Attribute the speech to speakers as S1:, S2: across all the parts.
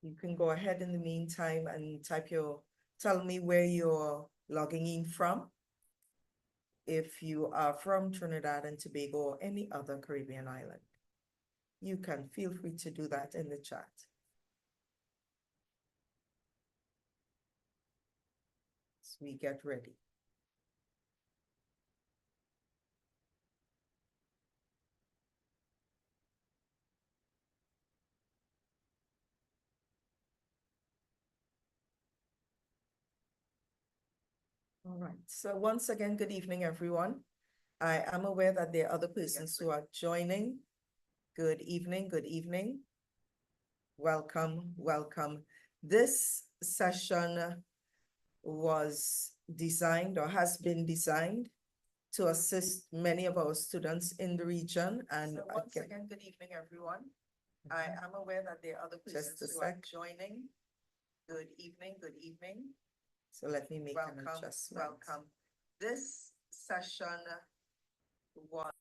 S1: You can go ahead in the meantime and tell me where you're logging in from. If you are from Trinidad and Tobago or any other Caribbean island, you can feel free to do that in the chat. As we get ready. All right, so once again, good evening, everyone. I am aware that there are other persons who are joining. Good evening, good evening. Welcome, welcome. This session was designed or has been designed to assist many of our students in the region. And so once again, good evening, everyone. I am aware that there are other persons who are joining. Good evening, good evening. So let me make an adjustment. Welcome. This session was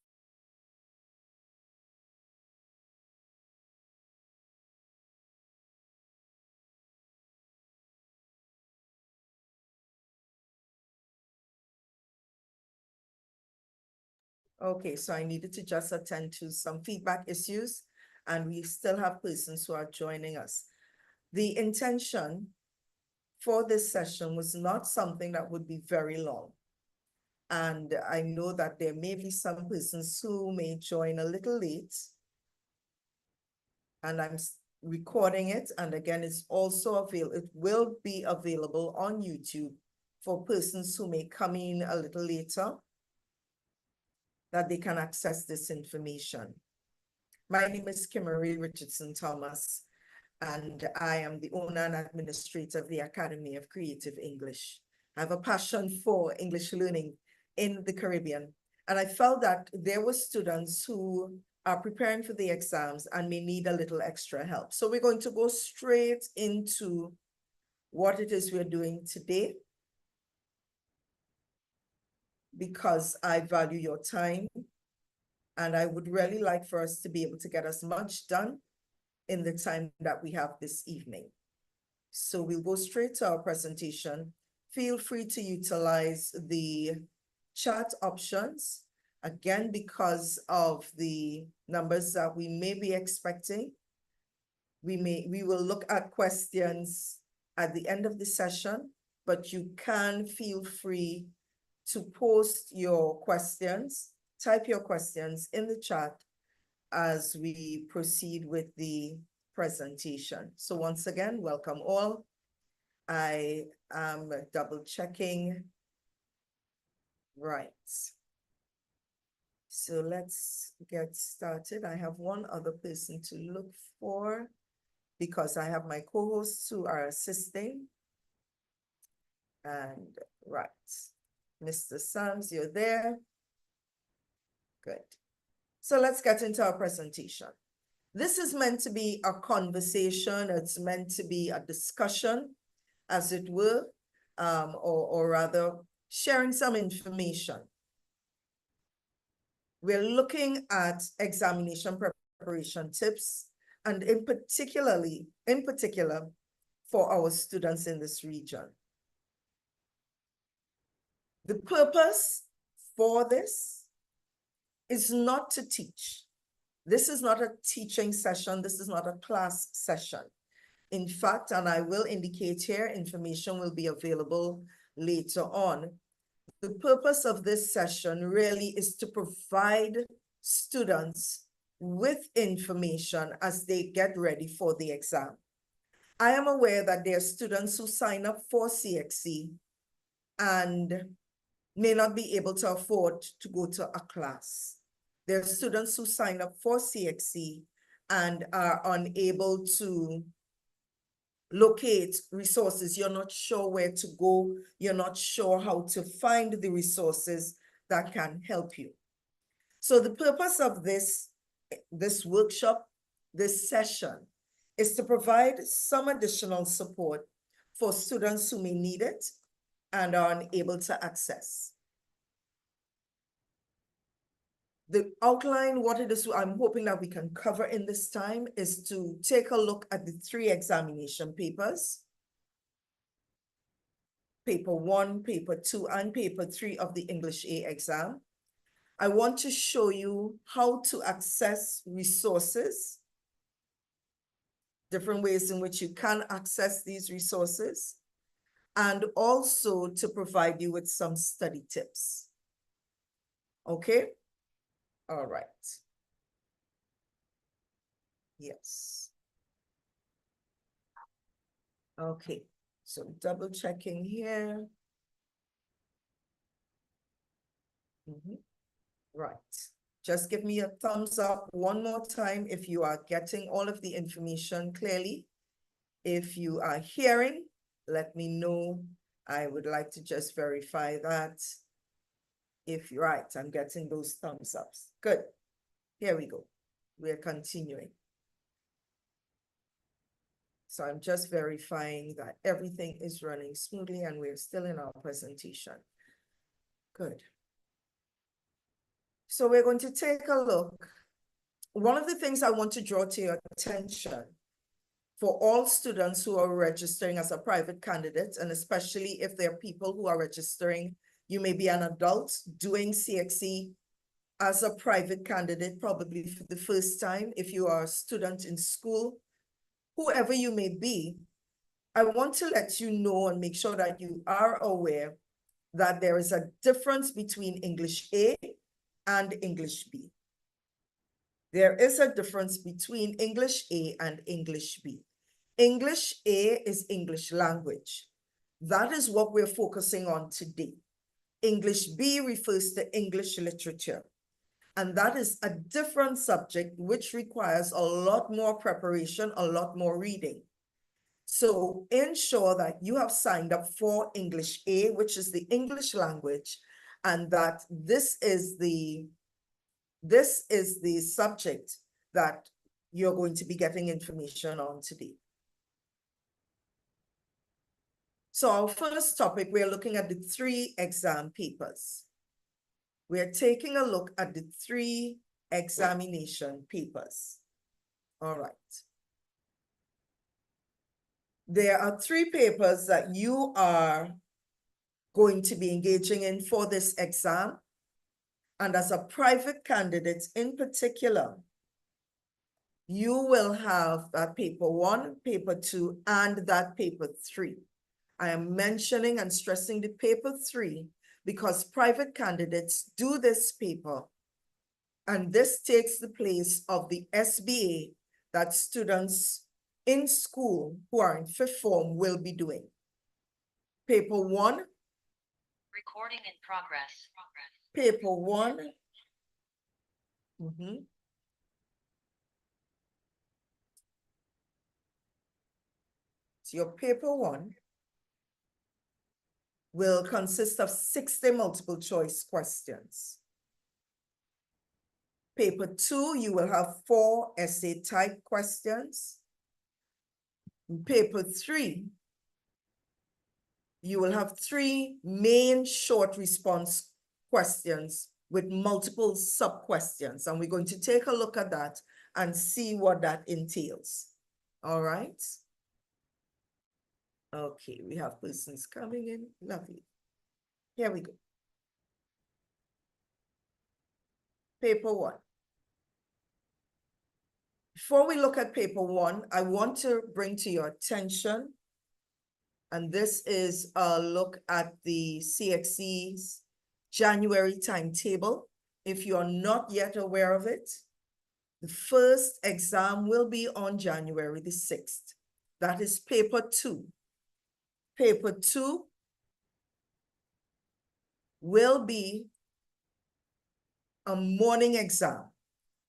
S1: okay, so I needed to just attend to some feedback issues, and we still have persons who are joining us. The intention for this session was not something that would be very long. And I know that there may be some persons who may join a little late. And I'm recording it. And again, it's also available. It will be available on YouTube for persons who may come in a little later, that they can access this information. My name is Kimberly Richardson Thomas, and I am the owner and administrator of the Academy of Creative English. I have a passion for English learning in the Caribbean, and I felt that there were students who are preparing for the exams and may need a little extra help. So we're going to go straight into what it is we're doing today, because I value your time, and I would really like for us to be able to get as much done in the time that we have this evening. So we'll go straight to our presentation. Feel free to utilize the chat options. Again, because of the numbers that we may be expecting, we will look at questions at the end of the session, but you can feel free to post your questions, type your questions in the chat as we proceed with the presentation. So once again, welcome all. I am double checking. Right. So let's get started. I have one other person to look for because I have my co-hosts who are assisting. And right, Mr. Sams, you're there. Good. So let's get into our presentation. This is meant to be a conversation. It's meant to be a discussion, as it were, or rather sharing some information. We're looking at examination preparation tips, and in particular for our students in this region. The purpose for this is not to teach. This is not a teaching session. This is not a class session. In fact, and I will indicate here, information will be available later on. The purpose of this session really is to provide students with information as they get ready for the exam. I am aware that there are students who sign up for C.S.E.C and may not be able to afford to go to a class. There are students who sign up for C.S.E.C and are unable to locate resources. You're not sure where to go. You're not sure how to find the resources that can help you. So the purpose of this workshop, this session, is to provide some additional support for students who may need it and are unable to access. The outline, what it is I'm hoping that we can cover in this time is to take a look at the 3 examination papers. Paper 1, paper 2, and paper 3 of the English A exam. I want to show you how to access resources, different ways in which you can access these resources, and also to provide you with some study tips. Okay? All right. Yes. Okay, so double checking here. Right. Just give me a thumbs up one more time if you are getting all of the information clearly. If you are hearing, let me know. I would like to just verify that. If you're right, I'm getting those thumbs ups. Good. Here we go. We're continuing. So I'm just verifying that everything is running smoothly and we're still in our presentation. Good. So we're going to take a look. One of the things I want to draw to your attention for all students who are registering as a private candidate, and especially if there are people who are registering, you may be an adult doing C.S.E.C as a private candidate, probably for the first time, if you are a student in school, whoever you may be, I want to let you know and make sure that you are aware that there is a difference between English A and English B. There is a difference between English A and English B. English A is English language. That is what we're focusing on today. English B refers to English literature. And that is a different subject which requires a lot more preparation, a lot more reading. So ensure that you have signed up for English A, which is the English language, and that this is the subject that you're going to be getting information on today. So our first topic, we're looking at the 3 exam papers. We're taking a look at the 3 examination papers. All right. There are 3 papers that you are going to be engaging in for this exam. And as a private candidate in particular, you will have that paper 1, paper 2, and that paper 3. I am mentioning and stressing the paper 3 because private candidates do this paper, and this takes the place of the SBA that students in school who are in 5th form will be doing. Paper 1.
S2: Recording in progress.
S1: Paper 1. So your paper 1 will consist of 60 multiple choice questions. Paper 2, you will have 4 essay type questions. In paper 3, you will have 3 main short response questions with multiple sub-questions. And we're going to take a look at that and see what that entails. All right. Okay, we have persons coming in. Lovely. Here we go. Paper 1. Before we look at paper 1, I want to bring to your attention, and this is a look at the C.S.E.C's January timetable. If you are not yet aware of it, the first exam will be on January the 6th. That is paper 2. Paper 2 will be a morning exam.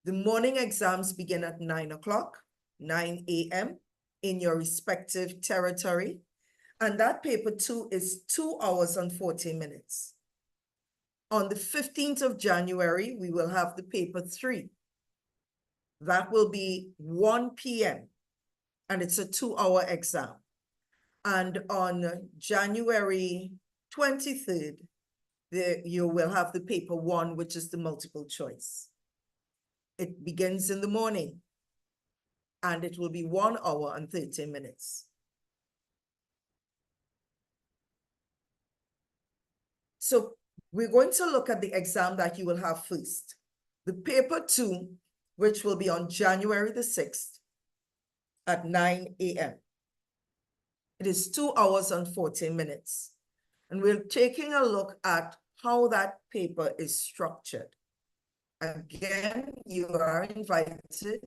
S1: The morning exams begin at 9 o'clock, 9 a.m. in your respective territory. And that paper 2 is 2 hours and 40 minutes. On the 15th of January, we will have the paper 3. That will be 1 p.m. and it's a 2-hour exam. And on January 23rd, you will have the paper 1, which is the multiple choice. It begins in the morning, and it will be 1 hour and 30 minutes. So we're going to look at the exam that you will have first. The paper 2, which will be on January the 6th at 9 a.m. It is 2 hours and 40 minutes. And we're taking a look at how that paper is structured. Again, you are invited.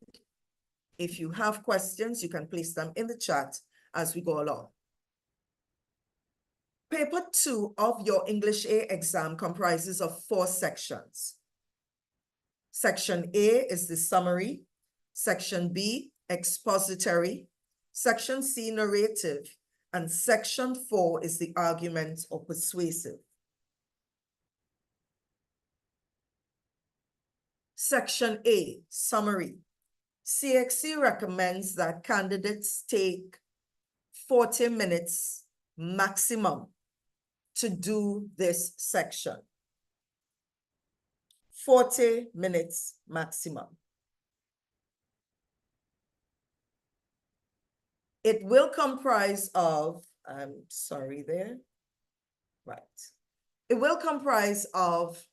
S1: If you have questions, you can place them in the chat as we go along. Paper 2 of your English A exam comprises of 4 sections. Section A is the summary, Section B, expository, Section C, narrative, and Section 4 is the argument or persuasive. Section A, summary. C.S.E.C recommends that candidates take 40 minutes maximum to do this section. 40 minutes maximum. It will comprise of, I'm sorry there, right. It will comprise of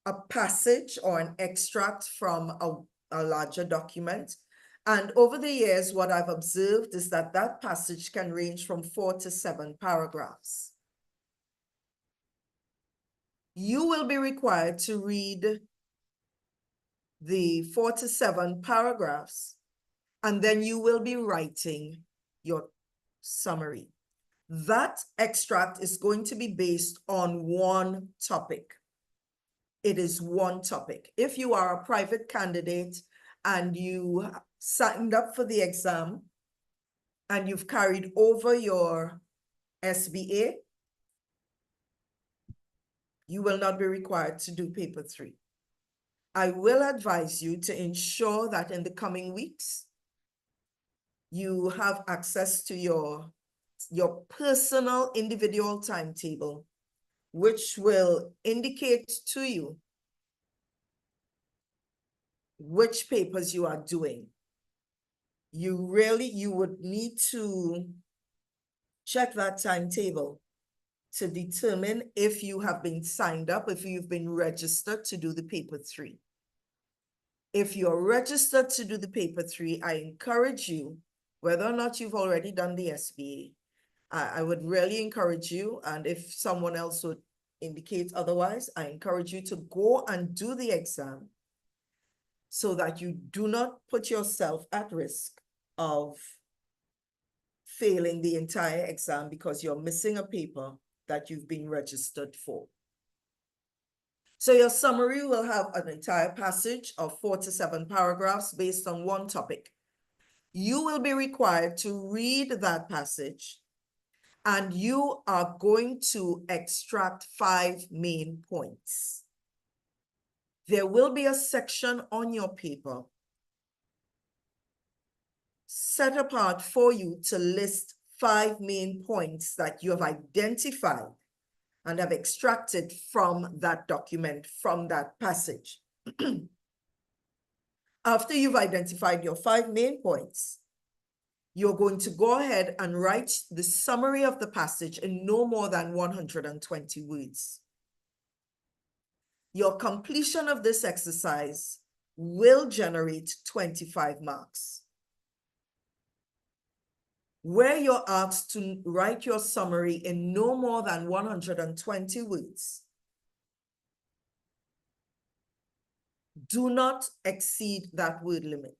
S1: a passage or an extract from a larger document. And over the years, what I've observed is that that passage can range from 4 to 7 paragraphs. You will be required to read the 4 to 7 paragraphs, and then you will be writing your summary. That extract is going to be based on one topic. It is one topic. If you are a private candidate and you signed up for the exam and you've carried over your SBA, you will not be required to do paper 3. I will advise you to ensure that in the coming weeks, you have access to your personal individual timetable, which will indicate to you which papers you are doing. You would need to check that timetable to determine if you have been signed up, if you've been registered to do the paper 3. If you're registered to do the paper 3, I encourage you, whether or not you've already done the SBA, I would really encourage you, and if someone else would indicate otherwise, I encourage you to go and do the exam so that you do not put yourself at risk of failing the entire exam because you're missing a paper that you've been registered for. So your summary will have an entire passage of 4 to 7 paragraphs based on one topic. You will be required to read that passage, and you are going to extract 5 main points. There will be a section on your paper set apart for you to list 5 main points that you have identified and have extracted from that document, from that passage. After you've identified your 5 main points, you're going to go ahead and write the summary of the passage in no more than 120 words. Your completion of this exercise will generate 25 marks. Where you're asked to write your summary in no more than 120 words, do not exceed that word limit.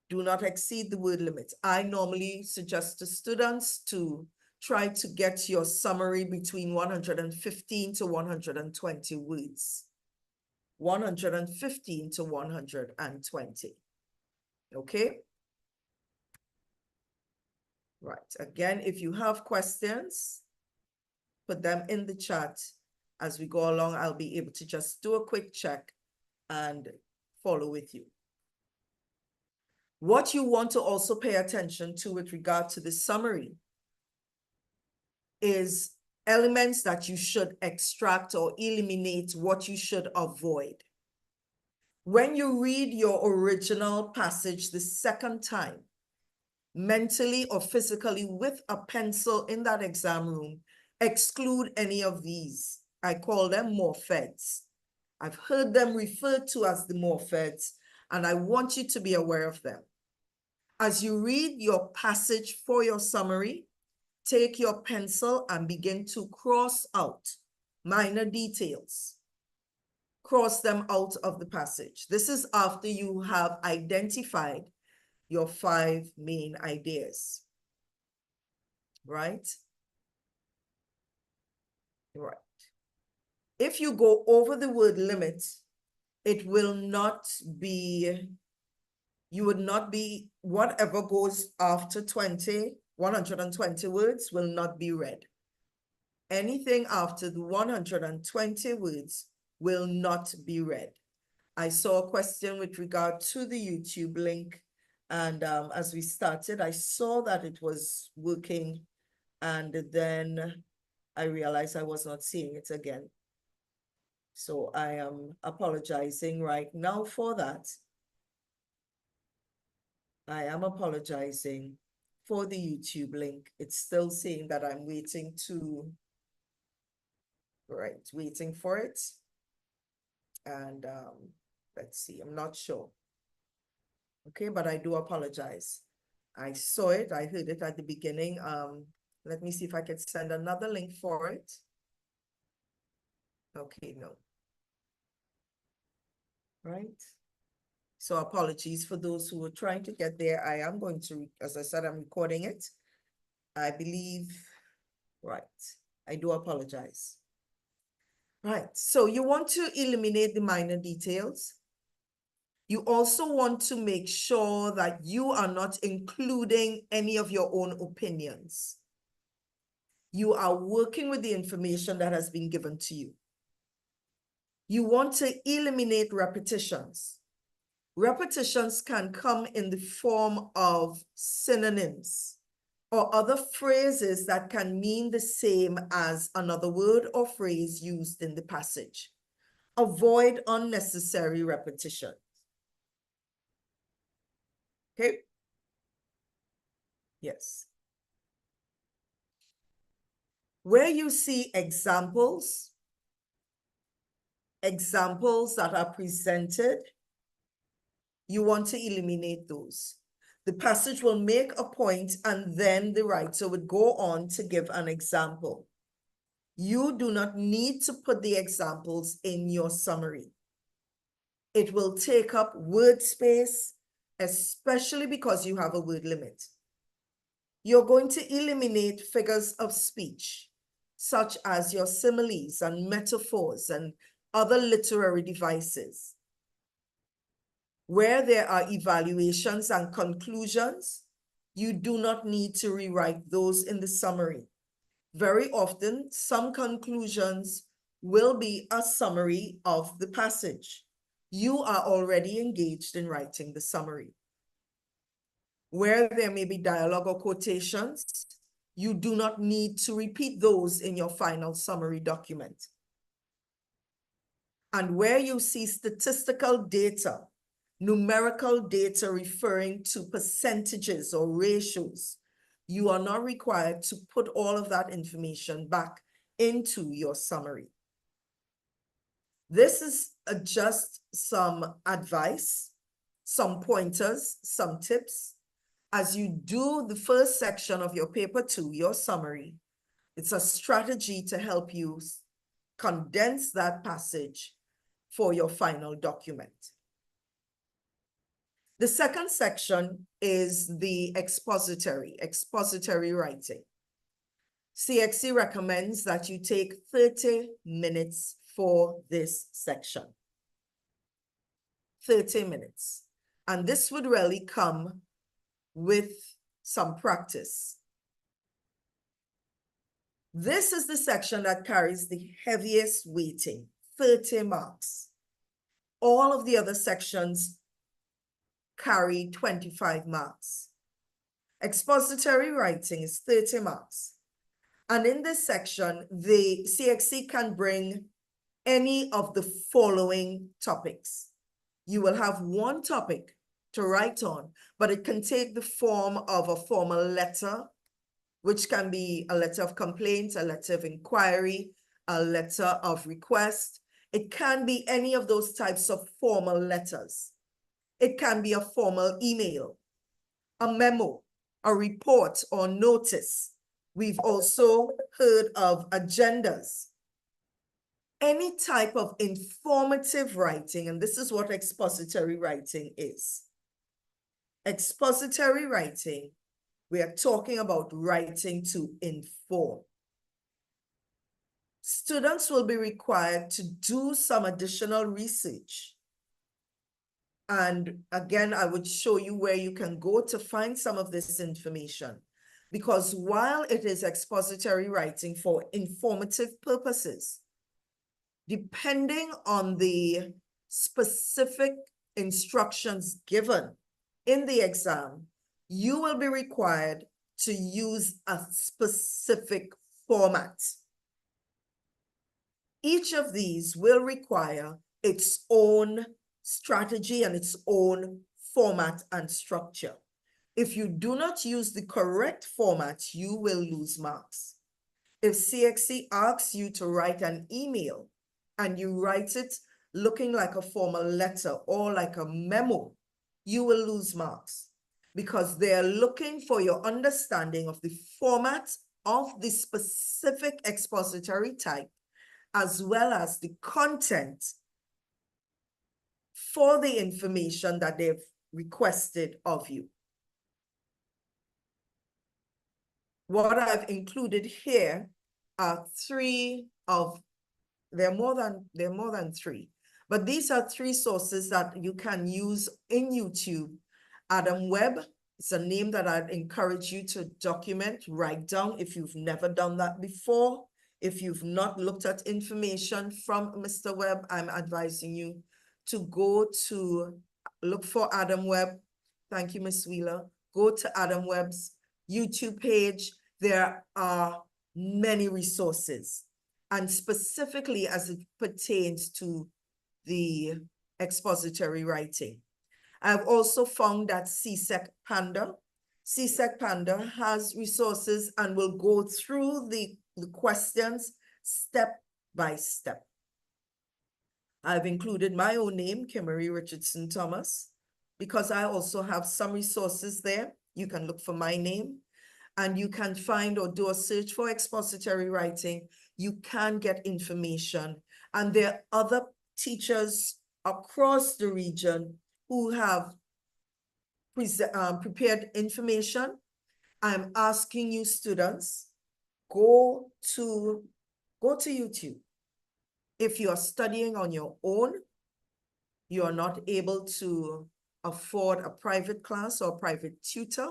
S1: Do not exceed the word limit. I normally suggest to students to try to get your summary between 115 to 120 words. 115 to 120. Okay? Right. Again, if you have questions, put them in the chat. As we go along, I'll be able to just do a quick check and follow with you. What you want to also pay attention to with regard to the summary is elements that you should extract or eliminate, what you should avoid. When you read your original passage the second time, mentally or physically with a pencil in that exam room, exclude any of these. I call them morpheds. I've heard them referred to as the morpheds, and I want you to be aware of them. As you read your passage for your summary, take your pencil and begin to cross out minor details. Cross them out of the passage. This is after you have identified your 5 main ideas. Right? Right. If you go over the word limit, it will not be, you would not be, whatever goes after 120 words will not be read. Anything after the 120 words will not be read. I saw a question with regard to the YouTube link, and as we started, I saw that it was working, and then I realized I was not seeing it again. So I am apologizing right now for that. I am apologizing for the YouTube link. It's still saying that I'm waiting to, right, waiting for it. And let's see, I'm not sure. Okay, but I do apologize. I saw it, I heard it at the beginning. Let me see if I can send another link for it. Okay, no. Right? So apologies for those who were trying to get there. I am going to, as I said, I'm recording it. I believe, right. I do apologize. Right, so you want to eliminate the minor details. You also want to make sure that you are not including any of your own opinions. You are working with the information that has been given to you. You want to eliminate repetitions. Repetitions can come in the form of synonyms or other phrases that can mean the same as another word or phrase used in the passage. Avoid unnecessary repetition. Okay? Yes. Where you see examples that are presented, you want to eliminate those. The passage will make a point and then the writer would go on to give an example. You do not need to put the examples in your summary. It will take up word space, especially because you have a word limit. You're going to eliminate figures of speech, such as your similes and metaphors and other literary devices. Where there are evaluations and conclusions, you do not need to rewrite those in the summary. Very often, some conclusions will be a summary of the passage. You are already engaged in writing the summary. Where there may be dialogue or quotations, you do not need to repeat those in your final summary document. And where you see statistical data, numerical data referring to percentages or ratios, you are not required to put all of that information back into your summary. This is just some advice, some pointers, some tips. As you do the first section of your paper 2, your summary, it's a strategy to help you condense that passage for your final document. The second section is the expository writing. C.S.E.C recommends that you take 30 minutes for this section. 30 minutes. And this would really come with some practice. This is the section that carries the heaviest weighting, 30 marks. All of the other sections carry 25 marks. Expository writing is 30 marks. And in this section, the C.S.E.C can bring any of the following topics. You will have one topic to write on, but it can take the form of a formal letter, which can be a letter of complaint, a letter of inquiry, a letter of request. It can be any of those types of formal letters. It can be a formal email, a memo, a report or notice. We've also heard of agendas. Any type of informative writing, and this is what expository writing is. Expository writing, we are talking about writing to inform. Students will be required to do some additional research. And again, I would show you where you can go to find some of this information. Because while it is expository writing for informative purposes, depending on the specific instructions given in the exam, you will be required to use a specific format. Each of these will require its own strategy and its own format and structure. If you do not use the correct format, you will lose marks. If C.S.E.C asks you to write an email and you write it looking like a formal letter or like a memo, you will lose marks because they are looking for your understanding of the format of the specific expository type, as well as the content for the information that they've requested of you. What I've included here are there are more than three, but these are three sources that you can use in YouTube. Adam Webb is a name that I'd encourage you to document, write down if you've never done that before. If you've not looked at information from Mr. Webb, I'm advising you to go to look for Adam Webb. Thank you, Ms. Wheeler. Go to Adam Webb's YouTube page. There are many resources, and specifically as it pertains to the expository writing. I've also found that C.S.E.C Panda. C.S.E.C Panda has resources and will go through the questions step by step. I've included my own name, Kimmery Richardson Thomas, because I also have some resources there. You can look for my name and you can find or do a search for expository writing. You can get information. And there are other teachers across the region who have prepared information. I'm asking you students, go to YouTube. If you are studying on your own, you are not able to afford a private class or private tutor,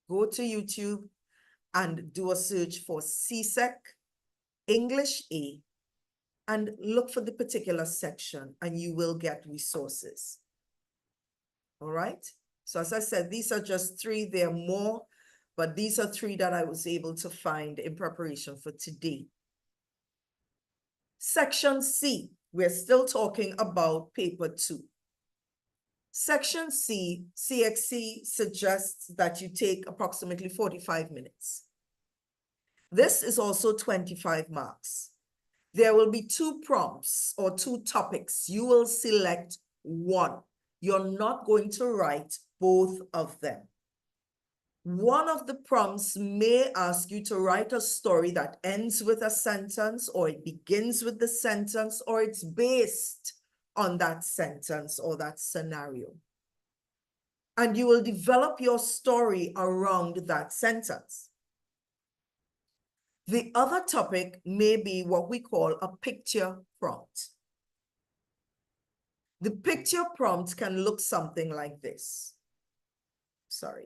S1: go to YouTube and do a search for C.S.E.C English A and look for the particular section and you will get resources. All right. So as I said, these are just three. There are more, but these are three that I was able to find in preparation for today. Section C, we're still talking about paper 2. Section C, C.S.E.C suggests that you take approximately 45 minutes. This is also 25 marks. There will be 2 prompts or 2 topics. You will select one. You're not going to write both of them. One of the prompts may ask you to write a story that ends with a sentence, or it begins with the sentence, or it's based on that sentence or that scenario. And you will develop your story around that sentence. The other topic may be what we call a picture prompt. The picture prompt can look something like this. Sorry.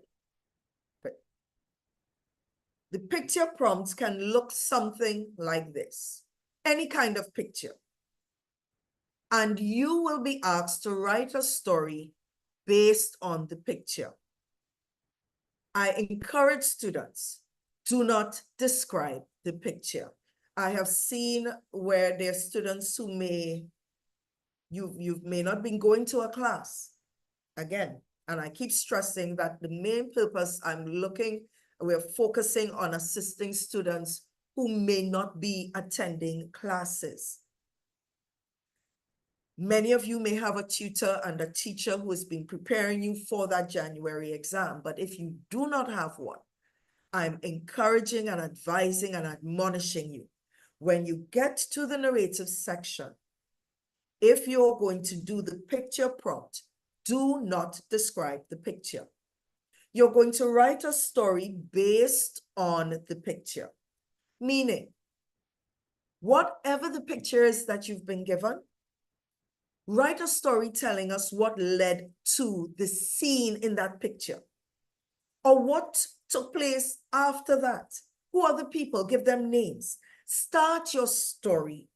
S1: The picture prompts can look something like this, any kind of picture. And you will be asked to write a story based on the picture. I encourage students Do not describe the picture. I have seen where there are students who you may not been going to a class. Again, and I keep stressing that the main purpose we're focusing on assisting students who may not be attending classes. Many of you may have a tutor and a teacher who has been preparing you for that January exam, but if you do not have one, I'm encouraging and advising and admonishing you. When you get to the narrative section, if you're going to do the picture prompt, do not describe the picture. You're going to write a story based on the picture, meaning whatever the picture is that you've been given, write a story telling us what led to the scene in that picture or what took place after that. Who are the people? Give them names. Start your story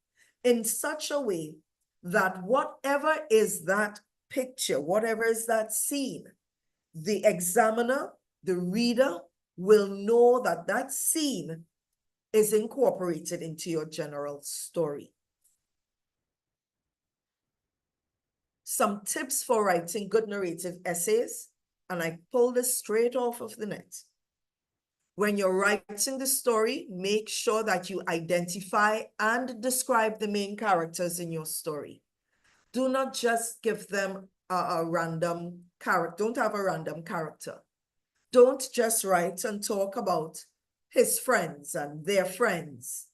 S1: in such a way that whatever is that picture, whatever is that scene, the examiner, the reader will know that that scene is incorporated into your general story. Some tips for writing good narrative essays, and I pulled this straight off of the net. When you're writing the story, make sure that you identify and describe the main characters in your story. Do not just give them a random character. Don't have a random character. Don't just write and talk about his friends and their friends,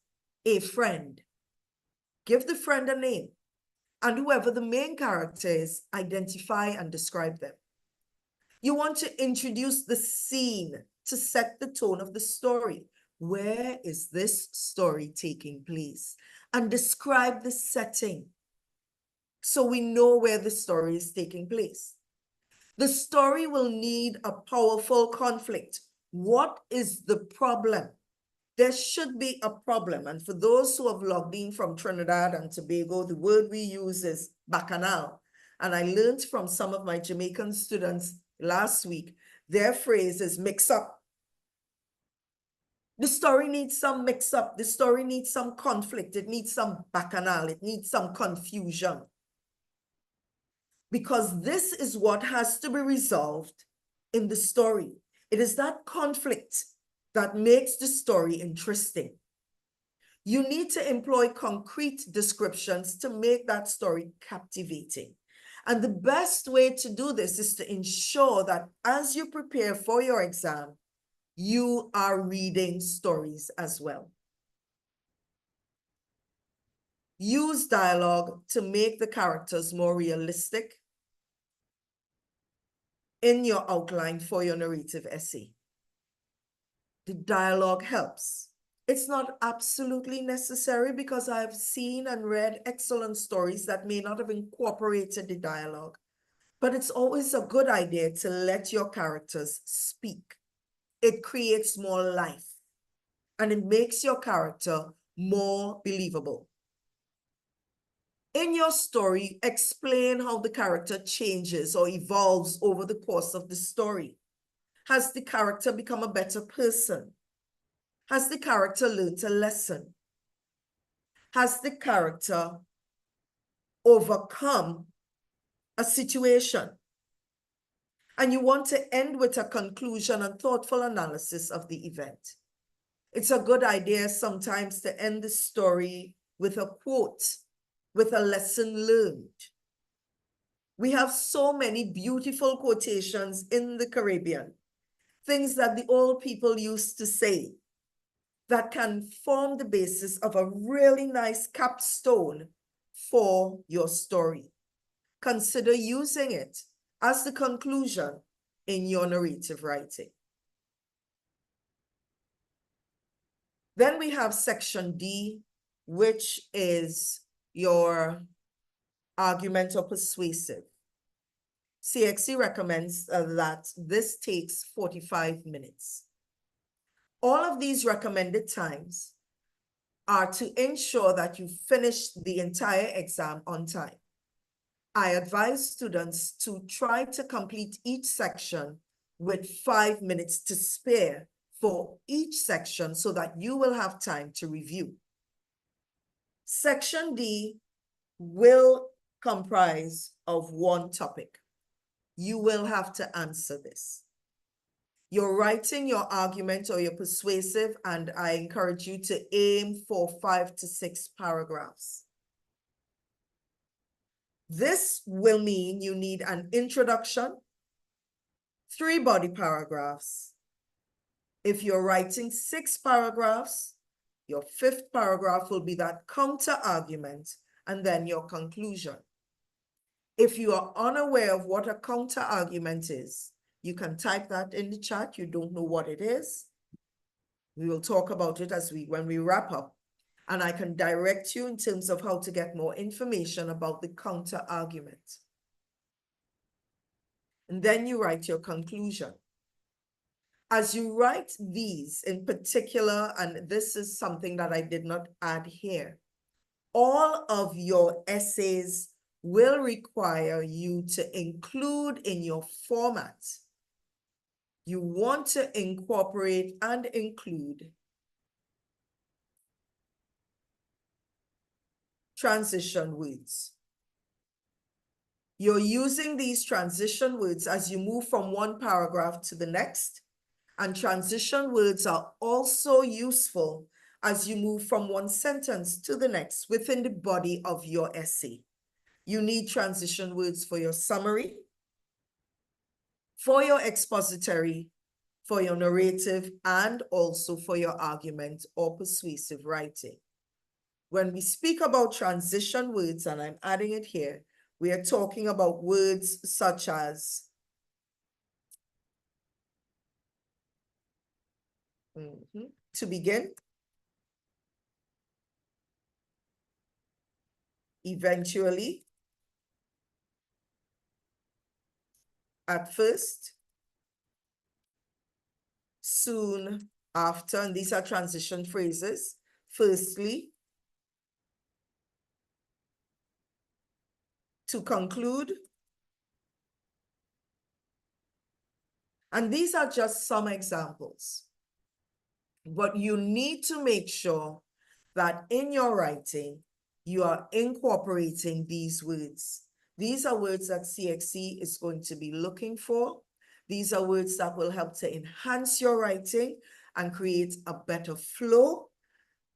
S1: a friend. Give the friend a name. And whoever the main character is, identify and describe them. You want to introduce the scene to set the tone of the story. Where is this story taking place? And describe the setting so we know where the story is taking place. The story will need a powerful conflict. What is the problem? There should be a problem. And for those who have logged in from Trinidad and Tobago, the word we use is bacchanal. And I learned from some of my Jamaican students last week, their phrase is mix up. The story needs some mix up. The story needs some conflict. It needs some bacchanal. It needs some confusion. Because this is what has to be resolved in the story. It is that conflict that makes the story interesting. You need to employ concrete descriptions to make that story captivating. And the best way to do this is to ensure that as you prepare for your exam, you are reading stories as well. Use dialogue to make the characters more realistic in your outline for your narrative essay. The dialogue helps. It's not absolutely necessary because I've seen and read excellent stories that may not have incorporated the dialogue, but it's always a good idea to let your characters speak. It creates more life and it makes your character more believable. In your story, explain how the character changes or evolves over the course of the story. Has the character become a better person? Has the character learned a lesson? Has the character overcome a situation? And you want to end with a conclusion and thoughtful analysis of the event. It's a good idea sometimes to end the story with a quote, with a lesson learned. We have so many beautiful quotations in the Caribbean, things that the old people used to say that can form the basis of a really nice capstone for your story. Consider using it as the conclusion in your narrative writing. Then we have section D, which is your argument or persuasive. C.S.E.C recommends that this takes 45 minutes. All of these recommended times are to ensure that you finish the entire exam on time. I advise students to try to complete each section with 5 minutes to spare for each section so that you will have time to review. Section D will comprise of one topic. You will have to answer this. You're writing your argument or your persuasive, and I encourage you to aim for 5 to 6 paragraphs. This will mean you need an introduction, 3 body paragraphs. If you're writing 6 paragraphs, your 5th paragraph will be that counter argument and then your conclusion. If you are unaware of what a counter argument is, you can type that in the chat. You don't know what it is. We will talk about it when we wrap up. And I can direct you in terms of how to get more information about the counter argument. And then you write your conclusion. As you write these in particular, and this is something that I did not add here, all of your essays will require you to include in your format. You want to incorporate and include transition words. You're using these transition words as you move from one paragraph to the next, and transition words are also useful as you move from one sentence to the next within the body of your essay. You need transition words for your summary, for your expository, for your narrative, and also for your argument or persuasive writing. When we speak about transition words, and I'm adding it here, we are talking about words such as to begin, eventually, at first, soon, after, and these are transition phrases. Firstly, to conclude. And these are just some examples. But you need to make sure that in your writing, you are incorporating these words. These are words that C.S.E.C is going to be looking for. These are words that will help to enhance your writing and create a better flow,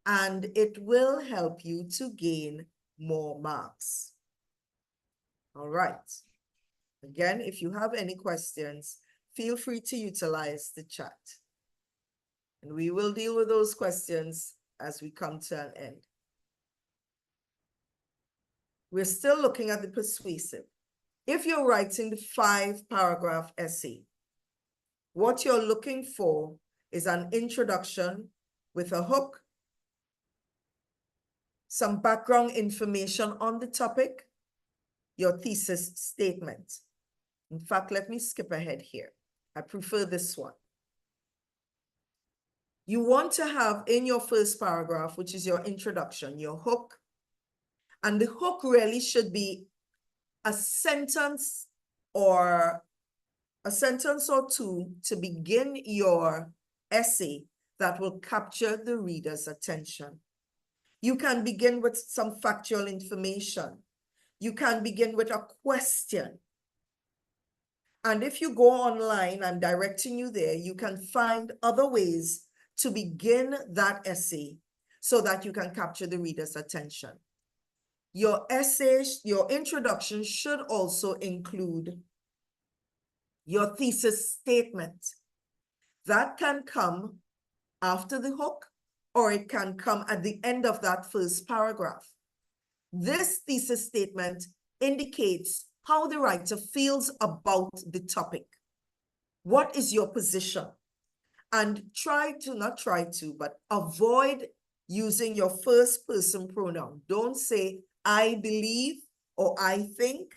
S1: and it will help you to gain more marks. All right. Again, if you have any questions, feel free to utilize the chat. And we will deal with those questions as we come to an end. We're still looking at the persuasive. If you're writing the 5-paragraph essay, what you're looking for is an introduction with a hook, some background information on the topic, your thesis statement. In fact, let me skip ahead here. I prefer this one. You want to have in your first paragraph, which is your introduction, your hook. And the hook really should be a sentence or two to begin your essay that will capture the reader's attention. You can begin with some factual information. You can begin with a question. And if you go online, I'm directing you there, you can find other ways to begin that essay so that you can capture the reader's attention. Your essay, your introduction should also include your thesis statement. That can come after the hook, or it can come at the end of that first paragraph. This thesis statement indicates how the writer feels about the topic. What is your position? And avoid using your first person pronoun. Don't say, I believe or I think.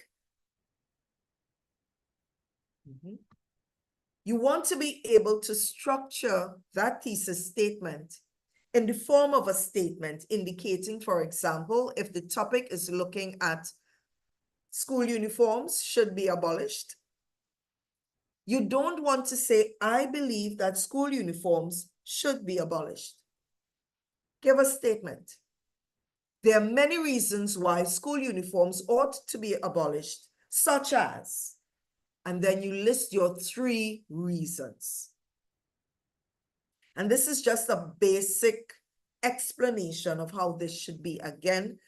S1: You want to be able to structure that thesis statement in the form of a statement indicating, for example, if the topic is looking at school uniforms should be abolished, You don't want to say, I believe that school uniforms should be abolished. Give a statement. There are many reasons why school uniforms ought to be abolished, such as, and then you list your 3 reasons. And this is just a basic explanation of how this should be. Again,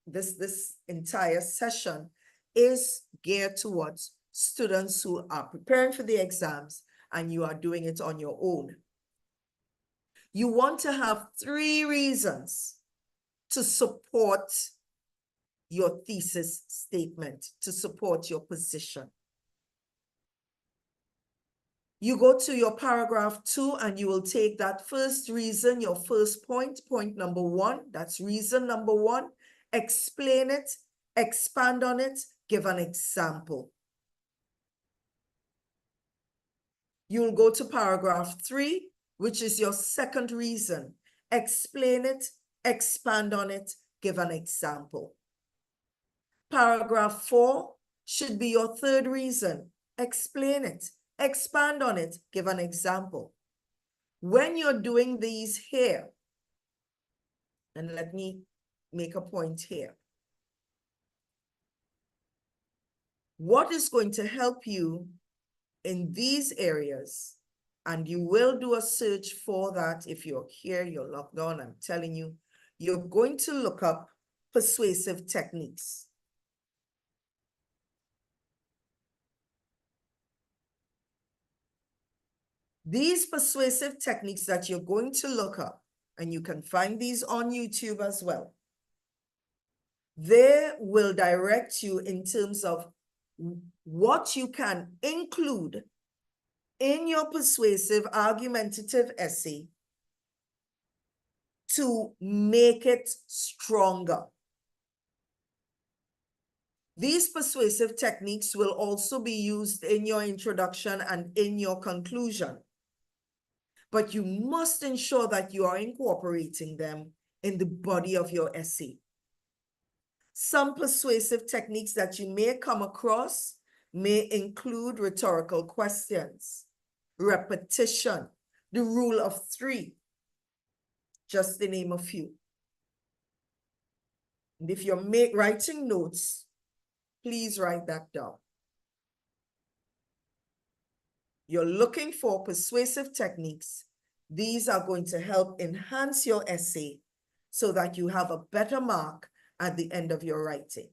S1: this entire session is geared towards students who are preparing for the exams and you are doing it on your own. You want to have 3 reasons to support your thesis statement, to support your position. You go to your paragraph 2 and you will take that first reason, your first point number 1, that's reason number 1, explain it, expand on it, give an example. You'll go to paragraph 3, which is your second reason. Explain it, expand on it, give an example. Paragraph 4 should be your third reason. Explain it, expand on it, give an example. When you're doing these here, and let me make a point here. What is going to help you in these areas, and you will do a search for that if you're here, you're logged on, I'm telling you, you're going to look up persuasive techniques. These persuasive techniques that you're going to look up, and you can find these on YouTube as well, they will direct you in terms of what you can include in your persuasive argumentative essay to make it stronger. These persuasive techniques will also be used in your introduction and in your conclusion. But you must ensure that you are incorporating them in the body of your essay. Some persuasive techniques that you may come across may include rhetorical questions, repetition, the rule of 3, just to name a few. And if you're writing notes, please write that down. You're looking for persuasive techniques. These are going to help enhance your essay so that you have a better mark at the end of your writing.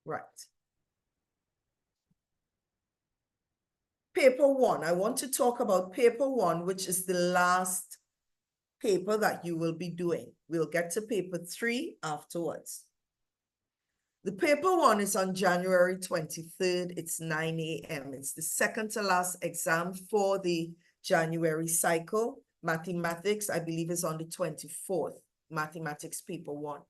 S1: Right. Paper 1, I want to talk about paper 1, which is the last paper that you will be doing. We'll get to paper 3 afterwards. The paper 1 is on January 23rd. It's 9 a.m. It's the second to last exam for the January cycle. Mathematics, I believe, is on the 24th. Mathematics paper 1.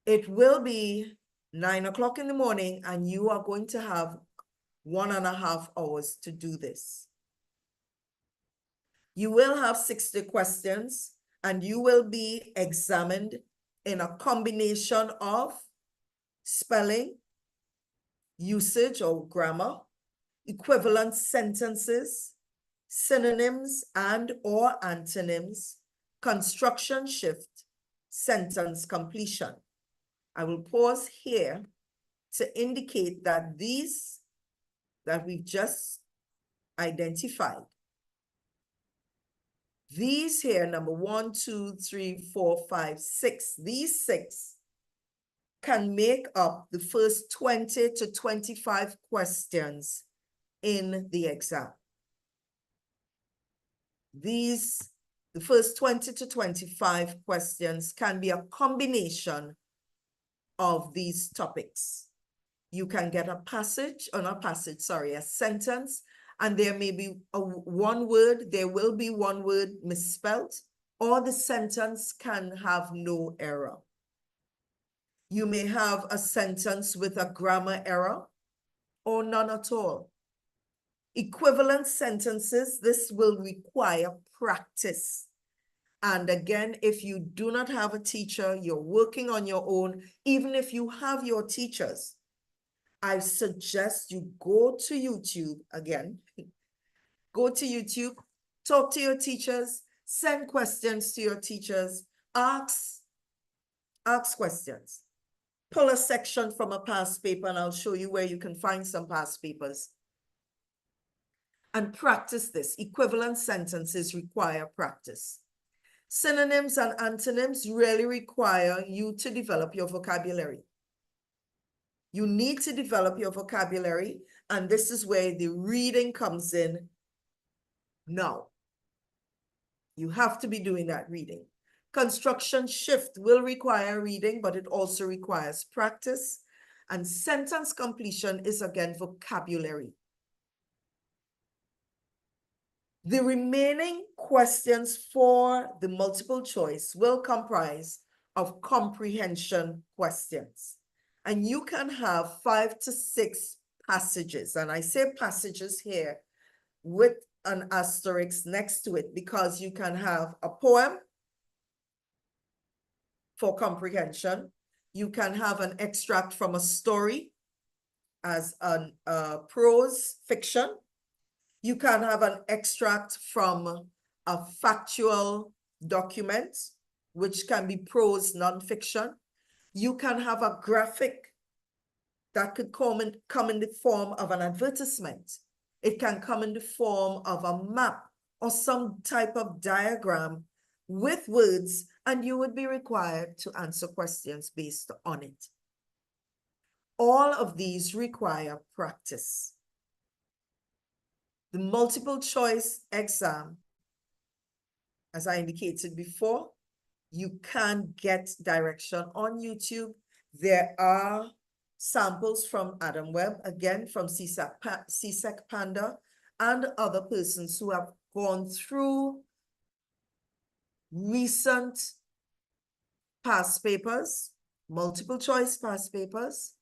S1: It will be 9 o'clock in the morning, and you are going to have 1.5 hours to do this. You will have 60 questions, and you will be examined in a combination of spelling, usage or grammar, equivalent sentences, synonyms and or antonyms, construction shift, sentence completion. I will pause here to indicate that these that we've just identified, these here, number 1, 2, 3, 4, 5, 6, these 6 can make up the first 20 to 25 questions in the exam. The first 20 to 25 questions can be a combination of these topics. You can get a sentence, and there may be there will be one word misspelt, or the sentence can have no error. You may have a sentence with a grammar error or none at all. Equivalent sentences, this will require practice. And again, if you do not have a teacher, you're working on your own, even if you have your teachers, I suggest you go to YouTube again. Go to YouTube, talk to your teachers, send questions to your teachers, ask questions. Pull a section from a past paper and I'll show you where you can find some past papers. And practice this. Equivalent sentences require practice. Synonyms and antonyms really require you to develop your vocabulary. You need to develop your vocabulary, and this is where the reading comes in now. You have to be doing that reading. Construction shift will require reading, but it also requires practice. And sentence completion is again vocabulary. The remaining questions for the multiple choice will comprise of comprehension questions. And you can have 5 to 6 passages. And I say passages here with an asterisk next to it because you can have a poem for comprehension. You can have an extract from a story as a prose fiction. You can have an extract from a factual document, which can be prose nonfiction. You can have a graphic that could come in the form of an advertisement. It can come in the form of a map or some type of diagram with words, and you would be required to answer questions based on it. All of these require practice. The multiple choice exam, as I indicated before, you can get direction on YouTube. There are samples from Adam Webb, again from C.S.E.C Panda, and other persons who have gone through recent past papers, multiple choice past papers,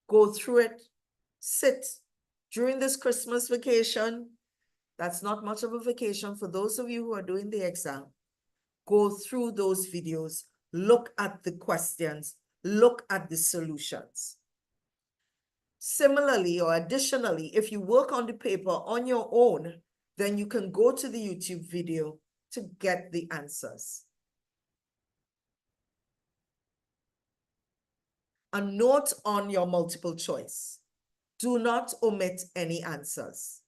S1: go through it, sit during this Christmas vacation. That's not much of a vacation for those of you who are doing the exam. Go through those videos, look at the questions, look at the solutions. Similarly, or additionally, if you work on the paper on your own, then you can go to the YouTube video to get the answers. A note on your multiple choice. Do not omit any answers.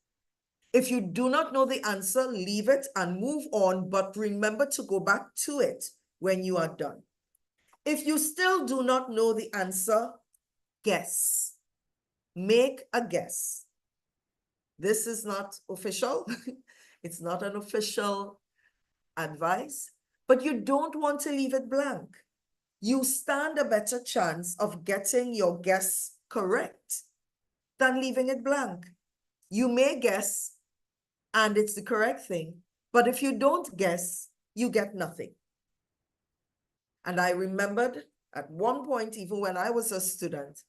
S1: If you do not know the answer, leave it and move on, but remember to go back to it when you are done. If you still do not know the answer, guess. Make a guess. This is not official. It's not an official advice, but you don't want to leave it blank. You stand a better chance of getting your guess correct than leaving it blank. You may guess and it's the correct thing, but if you don't guess, you get nothing. And I remembered at one point, even when I was a student,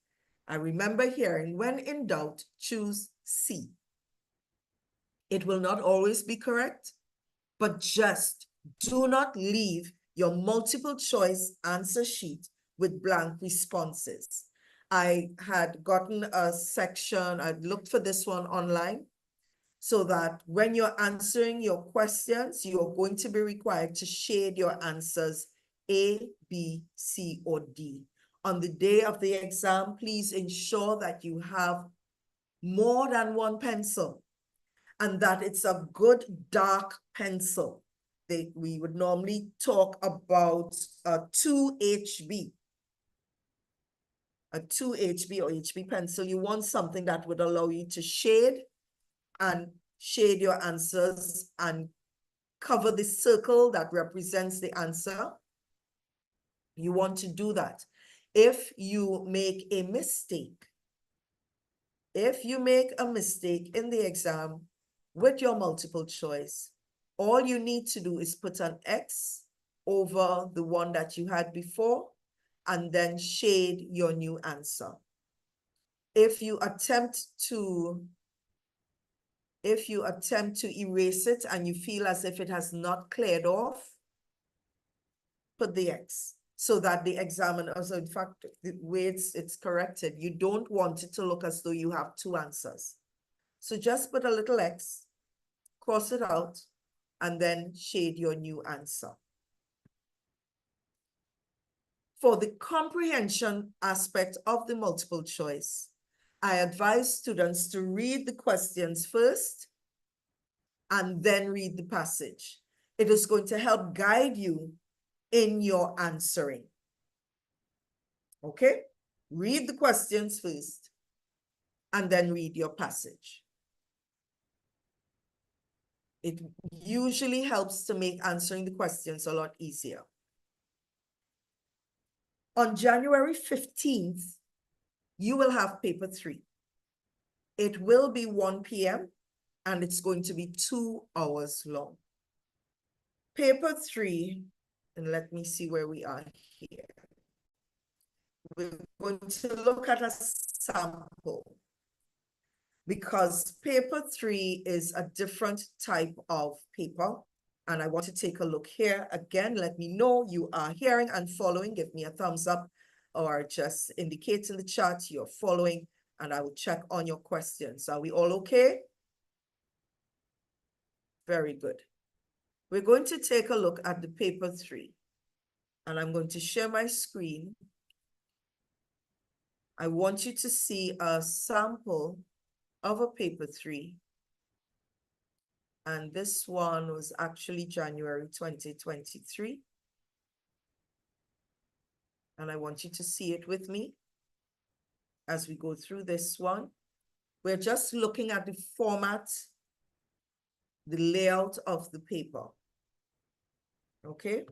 S1: I remember hearing, when in doubt, choose C. It will not always be correct, but just do not leave your multiple choice answer sheet with blank responses. I had gotten a section, I'd looked for this one online, so that when you're answering your questions, you're going to be required to shade your answers A, B, C, or D. On the day of the exam, please ensure that you have more than one pencil and that it's a good dark pencil. We would normally talk about a 2HB. A 2HB or HB pencil. You want something that would allow you to shade and shade your answers and cover the circle that represents the answer. You want to do that. If you make a mistake, in the exam with your multiple choice, all you need to do is put an X over the one that you had before and then shade your new answer. If you attempt to erase it and you feel as if it has not cleared off, put the X. so that the examiner, so in fact, the way it's corrected, you don't want it to look as though you have two answers. So just put a little X, cross it out, and then shade your new answer. For the comprehension aspect of the multiple choice, I advise students to read the questions first and then read the passage. It is going to help guide you in your answering. Okay? Read the questions first and then read your passage. It usually helps to make answering the questions a lot easier. On January 15th, you will have paper 3. It will be 1 p.m. and it's going to be 2 hours long. Paper 3, and let me see where we are here. We're going to look at a sample because paper 3 is a different type of paper. And I want to take a look here. Again, let me know you are hearing and following. Give me a thumbs up or just indicate in the chat you're following and I will check on your questions. Are we all okay? Very good. We're going to take a look at the paper 3 and I'm going to share my screen. I want you to see a sample of a paper 3. And this one was actually January 2023. And I want you to see it with me as we go through this one. We're just looking at the format, the layout of the paper. Okay.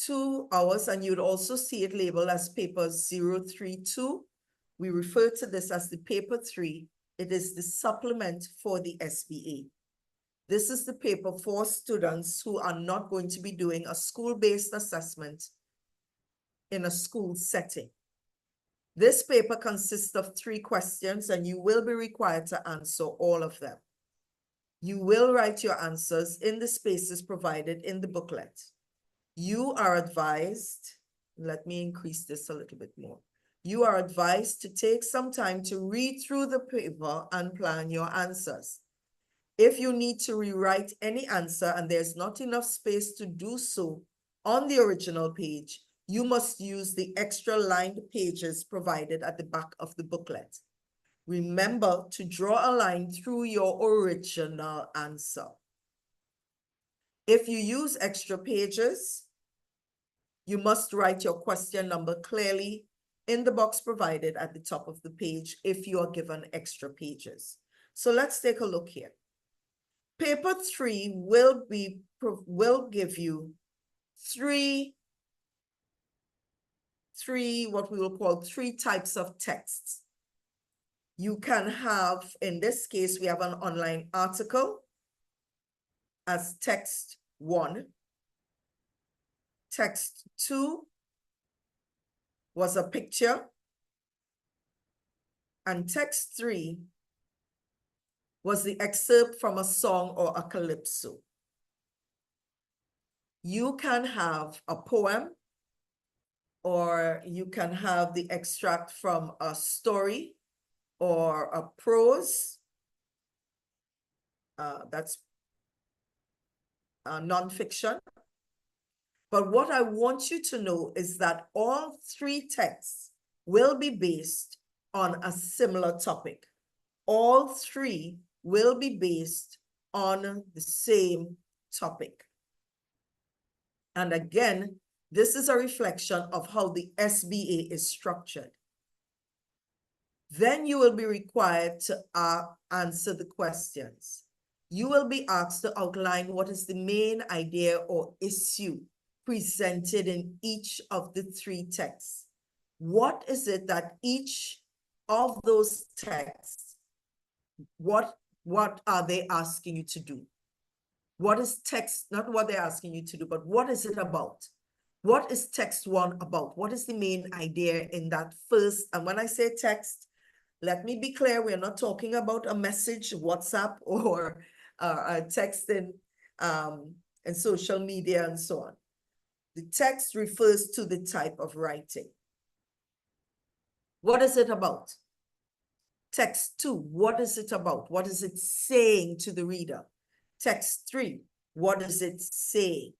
S1: 2 hours, and you'd also see it labeled as paper 032. We refer to this as the paper 3. It is the supplement for the SBA. This is the paper for students who are not going to be doing a school-based assessment in a school setting. This paper consists of 3 questions and you will be required to answer all of them. You will write your answers in the spaces provided in the booklet. You are advised, let me increase this a little bit more. You are advised to take some time to read through the paper and plan your answers. If you need to rewrite any answer and there's not enough space to do so on the original page, you must use the extra lined pages provided at the back of the booklet. Remember to draw a line through your original answer. If you use extra pages, you must write your question number clearly in the box provided at the top of the page if you are given extra pages. So let's take a look here. Paper 3 will give you three what we will call 3 types of texts. You can have, in this case, we have an online article as text 1. Text 2 was a picture. And text 3 was the excerpt from a song or a calypso. You can have a poem, or you can have the extract from a story or a prose. That's nonfiction. But what I want you to know is that all 3 texts will be based on a similar topic. All 3 will be based on the same topic. And again, this is a reflection of how the SBA is structured. Then you will be required to answer the questions. You will be asked to outline what is the main idea or issue presented in each of the 3 texts. What is it that each of those texts, what are they asking you to do? What is text, not what they're asking you to do, but what is it about? What is text 1 about? What is the main idea in that first? And when I say text, let me be clear, we're not talking about a message, WhatsApp, or a texting and social media and so on. The text refers to the type of writing. What is it about? Text 2, what is it about? What is it saying to the reader? Text 3, what does it say?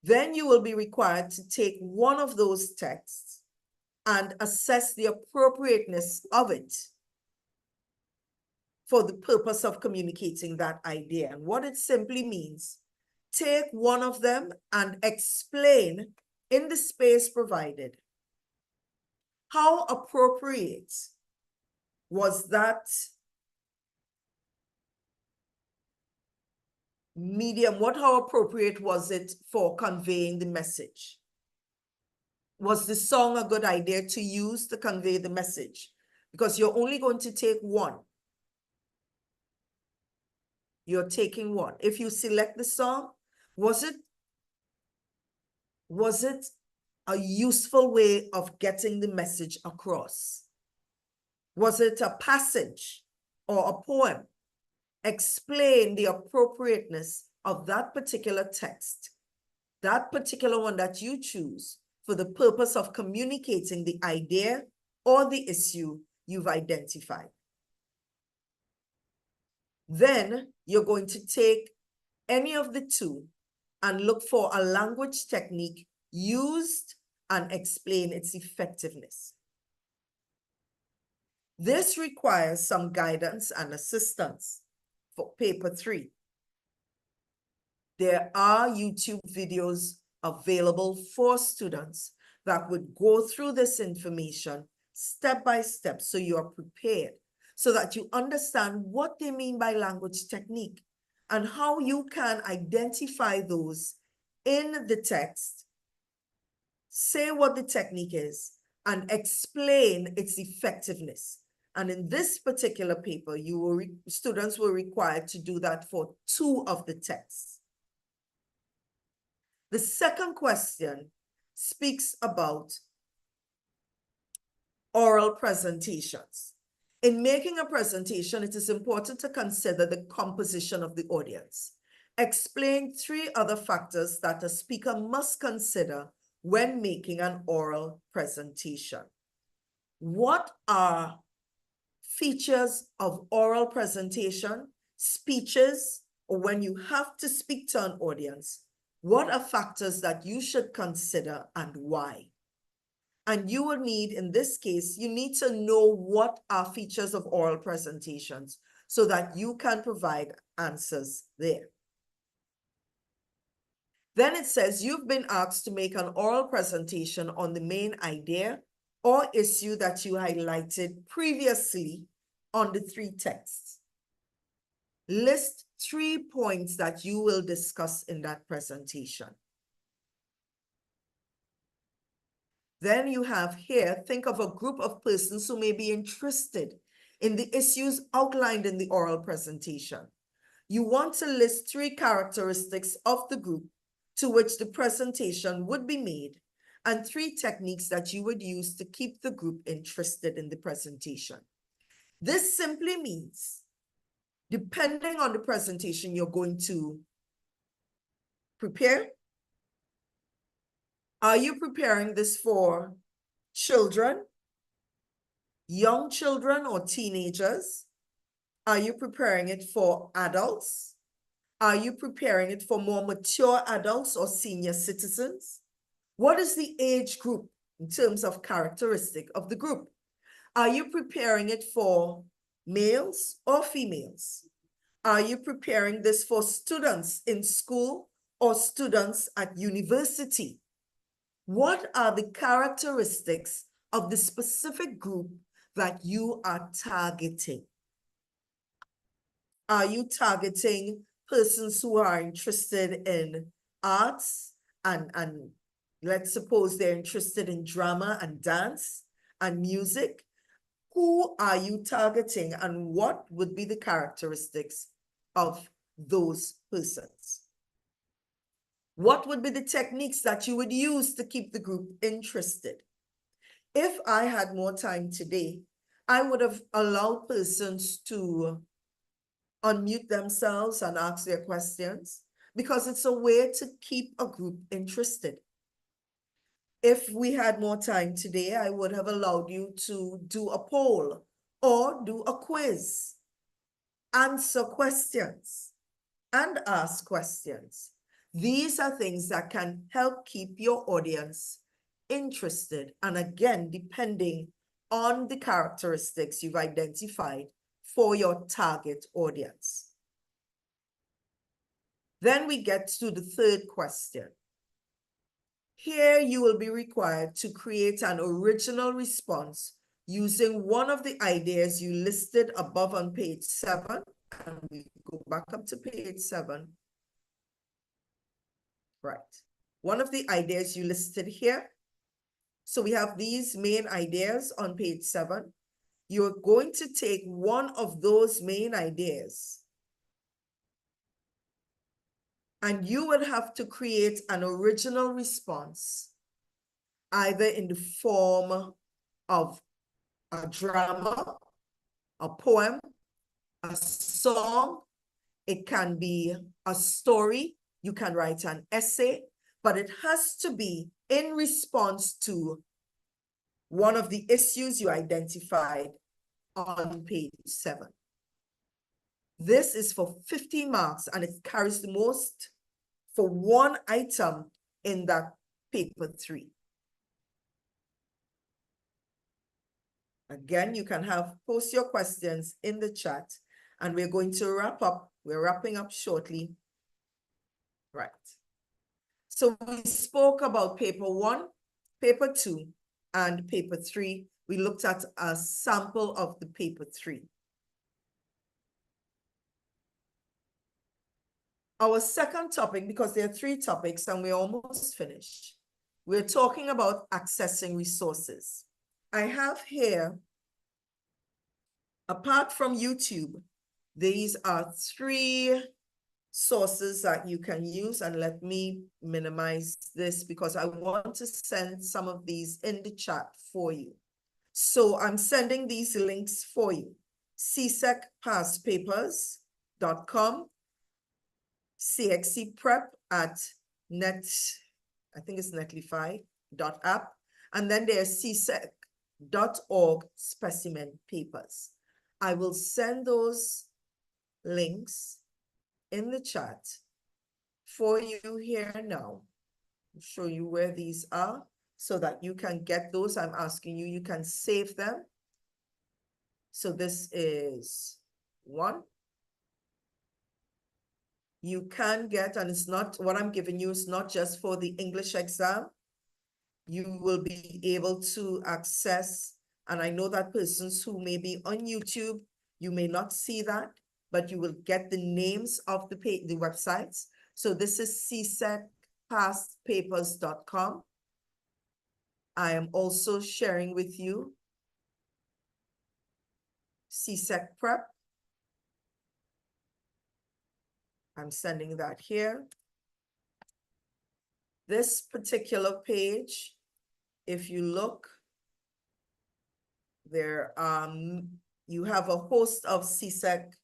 S1: Then you will be required to take one of those texts and assess the appropriateness of it for the purpose of communicating that idea. And what it simply means, take one of them and explain in the space provided how appropriate was that medium, how appropriate was it for conveying the message? Was the song a good idea to use to convey the message? Because you're only going to take one. You're taking one. If you select the song, was it a useful way of getting the message across? Was it a passage or a poem? Explain the appropriateness of that particular text, that particular one that you choose for the purpose of communicating the idea or the issue you've identified. Then you're going to take any of the two and look for a language technique used and explain its effectiveness. This requires some guidance and assistance for paper 3. There are YouTube videos available for students that would go through this information step by step so you are prepared, so that you understand what they mean by language technique and how you can identify those in the text, say what the technique is, and explain its effectiveness. And in this particular paper, students were required to do that for 2 of the texts. The second question speaks about oral presentations. In making a presentation, it is important to consider the composition of the audience. Explain 3 other factors that a speaker must consider when making an oral presentation. What are features of oral presentation, speeches, or when you have to speak to an audience? What are factors that you should consider and why? And you will need, in this case, you need to know what are features of oral presentations so that you can provide answers there. Then it says you've been asked to make an oral presentation on the main idea or issue that you highlighted previously on the 3 texts. List 3 points that you will discuss in that presentation. Then you have here, think of a group of persons who may be interested in the issues outlined in the oral presentation. You want to list 3 characteristics of the group to which the presentation would be made and 3 techniques that you would use to keep the group interested in the presentation. This simply means, depending on the presentation you're going to prepare, are you preparing this for children, young children or teenagers? Are you preparing it for adults? Are you preparing it for more mature adults or senior citizens? What is the age group in terms of characteristic of the group? Are you preparing it for males or females? Are you preparing this for students in school or students at university? What are the characteristics of the specific group that you are targeting? Are you targeting persons who are interested in arts and let's suppose they're interested in drama and dance and music? Who are you targeting and what would be the characteristics of those persons? What would be the techniques that you would use to keep the group interested? If I had more time today, I would have allowed persons to unmute themselves and ask their questions. because it's a way to keep a group interested. If we had more time today, I would have allowed you to do a poll or do a quiz, answer questions, and ask questions. These are things that can help keep your audience interested. And again, depending on the characteristics you've identified for your target audience. Then we get to the third question. Here you will be required to create an original response using one of the ideas you listed above on page 7. And we go back up to page 7. Right. One of the ideas you listed here. So we have these main ideas on page 7. You're going to take one of those main ideas and you will have to create an original response, either in the form of a drama, a poem, a song. It can be a story. You can write an essay, but it has to be in response to one of the issues you identified on page 7. This is for 50 marks and it carries the most for one item in that paper 3. Again, you can post your questions in the chat and we're going to wrap up. We're wrapping up shortly. Right. So we spoke about paper 1, paper 2, and paper 3. We looked at a sample of the paper 3. Our second topic, because there are 3 topics and we're almost finished, we're talking about accessing resources. I have here, apart from YouTube, these are 3 sources that you can use. And let me minimize this because I want to send some of these in the chat for you. So I'm sending these links for you. CSECpastpapers.com, C.S.E.C prep at net, I think it's netlify.app. And then there's csec.org specimen papers. I will send those links in the chat for you here now. I'll show you where these are so that you can get those. I'm asking you, you can save them. So this is 1. You can get, and it's not, what I'm giving you is not just for the English exam. You will be able to access, and I know that persons who may be on YouTube, you may not see that, but you will get the names of the websites. So this is csecpastpapers.com. I am also sharing with you C.S.E.C prep. I'm sending that here. This particular page, if you look, there you have a host of C.S.E.C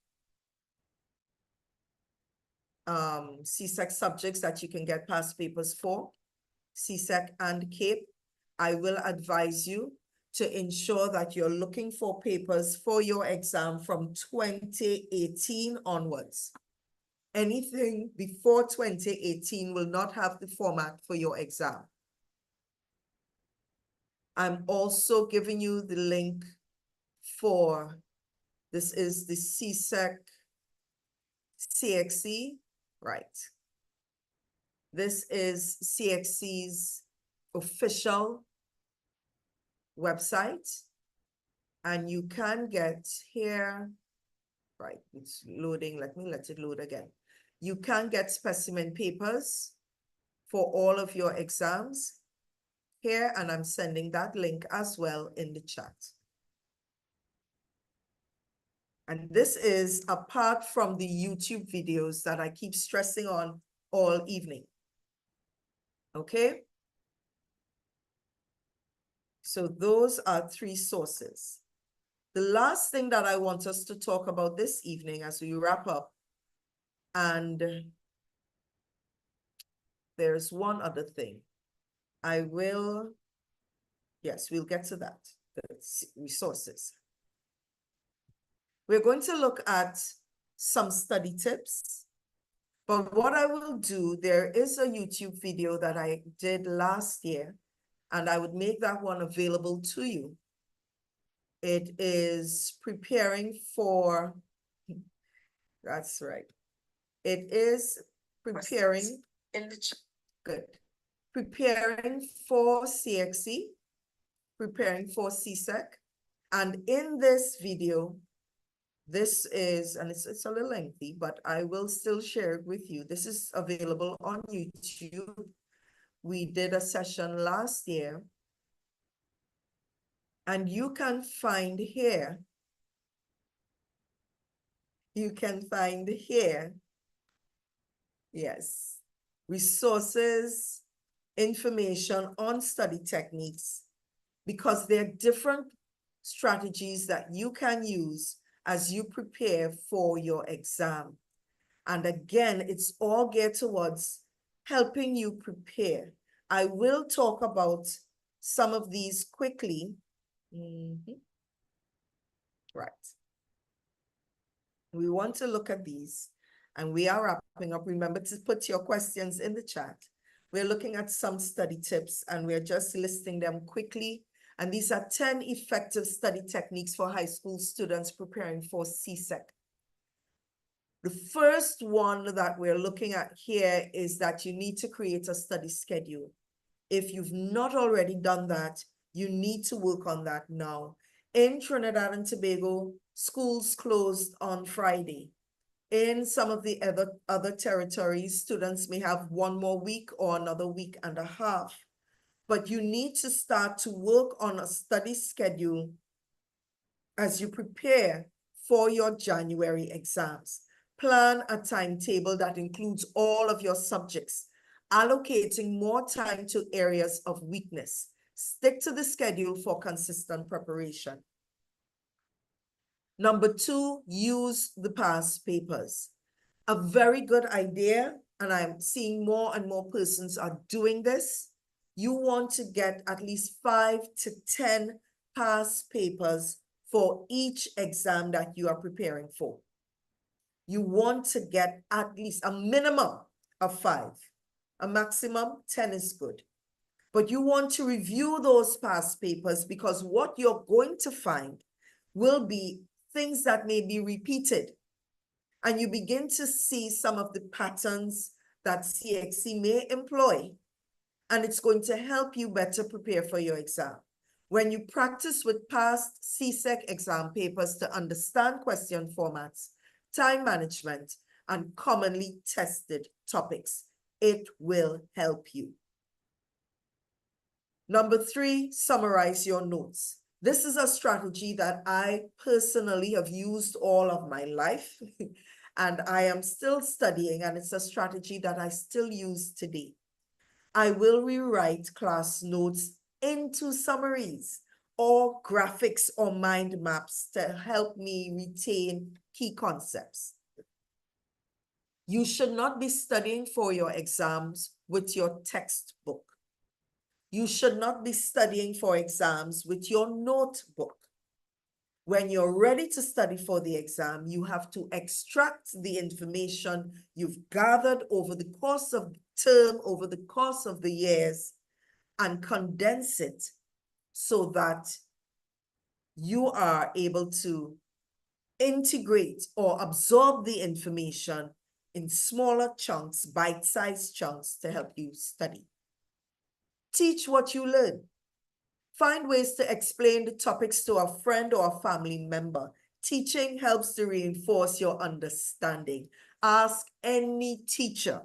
S1: C.S.E.C subjects that you can get past papers for, C.S.E.C and CAPE. I will advise you to ensure that you're looking for papers for your exam from 2018 onwards. Anything before 2018 will not have the format for your exam. I'm also giving you the link for, this is the C.S.E.C C.S.E.C, right? This is C.S.E.C's official website. And you can get here, right, it's loading, let me let it load again. You can get specimen papers for all of your exams here, and I'm sending that link as well in the chat. And this is apart from the YouTube videos that I keep stressing on all evening. Okay? So those are 3 sources. The last thing that I want us to talk about this evening as we wrap up and there's one other thing. Yes, we'll get to that, the resources. We're going to look at some study tips, but what I will do, there is a YouTube video that I did last year, and I would make that one available to you. It is preparing for, that's right. It is preparing in the good. Preparing for C.S.E.C, preparing for C.S.E.C. And in this video, this is, and it's a little lengthy, but I will still share it with you. This is available on YouTube. We did a session last year. And you can find here, yes, resources, information on study techniques, because there are different strategies that you can use as you prepare for your exam. And again, it's all geared towards helping you prepare. I will talk about some of these quickly. Right. We want to look at these, and we are wrapping up. Remember to put your questions in the chat. We're looking at some study tips, and we're just listing them quickly. And these are 10 effective study techniques for high school students preparing for C.S.E.C. The first one that we're looking at here is that you need to create a study schedule. If you've not already done that, you need to work on that now. In Trinidad and Tobago, schools closed on Friday. In some of the other territories, students may have one more week or another week and a half. But you need to start to work on a study schedule as you prepare for your January exams. Plan a timetable that includes all of your subjects, allocating more time to areas of weakness. Stick to the schedule for consistent preparation. Number 2, use the past papers. A very good idea, and I'm seeing more and more persons are doing this. You want to get at least 5 to 10 past papers for each exam that you are preparing for. You want to get at least a minimum of 5. A maximum 10 is good. But you want to review those past papers, because what you're going to find will be things that may be repeated. And you begin to see some of the patterns that C.S.E.C may employ. And it's going to help you better prepare for your exam. When you practice with past C.S.E.C exam papers to understand question formats, time management, and commonly tested topics, it will help you. Number 3, summarize your notes. This is a strategy that I personally have used all of my life, and I am still studying, and it's a strategy that I still use today. I will rewrite class notes into summaries or graphics or mind maps to help me retain key concepts. You should not be studying for your exams with your textbook. You should not be studying for exams with your notebook. When you're ready to study for the exam, you have to extract the information you've gathered over the course of the term, over the course of the years, and condense it so that you are able to integrate or absorb the information in smaller chunks, bite-sized chunks, to help you study. Teach what you learn. Find ways to explain the topics to a friend or a family member. Teaching helps to reinforce your understanding. Ask any teacher.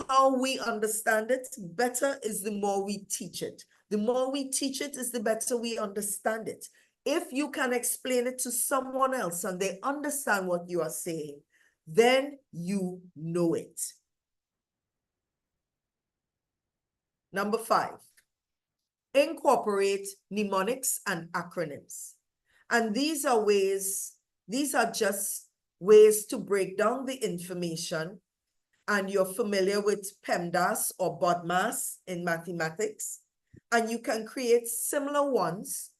S1: How we understand it better is the more we teach it. The more we teach it is the better we understand it. If you can explain it to someone else and they understand what you are saying, then you know it. Number 5. Incorporate mnemonics and acronyms. And these are just ways to break down the information and you're familiar with PEMDAS or BODMAS in mathematics, and you can create similar ones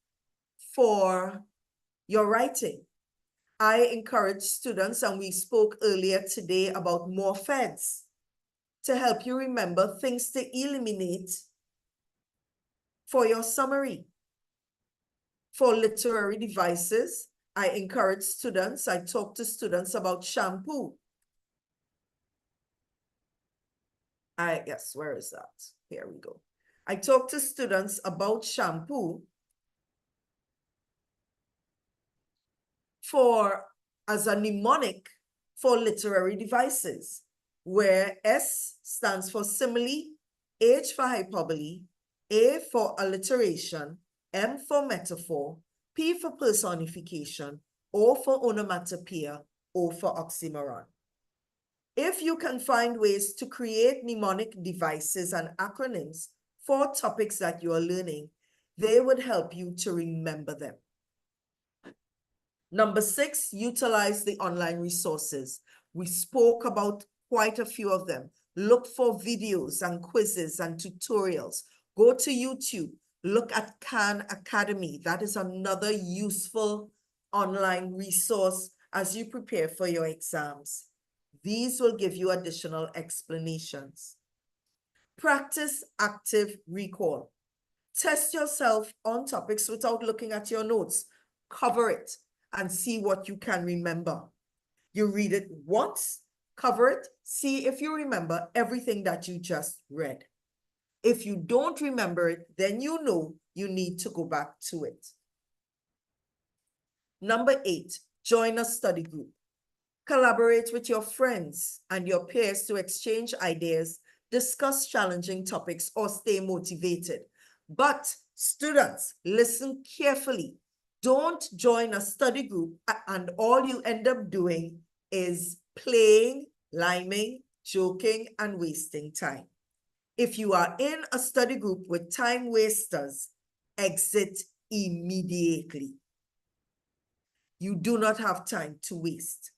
S1: for your writing. I encourage students, and we spoke earlier today about more feds to help you remember things to eliminate for your summary. For literary devices, I encourage students, I talk to students about shampoo. Yes, where is that? Here we go. I talk to students about shampoo as a mnemonic for literary devices, where S stands for simile, H for hyperbole, A for alliteration, M for metaphor, P for personification, O for onomatopoeia, O for oxymoron. If you can find ways to create mnemonic devices and acronyms for topics that you are learning, they would help you to remember them. Number 6, utilize the online resources. We spoke about quite a few of them. Look for videos and quizzes and tutorials. Go to YouTube. Look at Khan Academy. That is another useful online resource as you prepare for your exams. These will give you additional explanations. Practice active recall. Test yourself on topics without looking at your notes. Cover it and see what you can remember. You read it once, cover it, see if you remember everything that you just read. If you don't remember it, then you know you need to go back to it. Number 8, join a study group. Collaborate with your friends and your peers to exchange ideas, discuss challenging topics, or stay motivated. But students, listen carefully. Don't join a study group and all you end up doing is playing, liming, joking, and wasting time. If you are in a study group with time wasters, exit immediately. You do not have time to waste.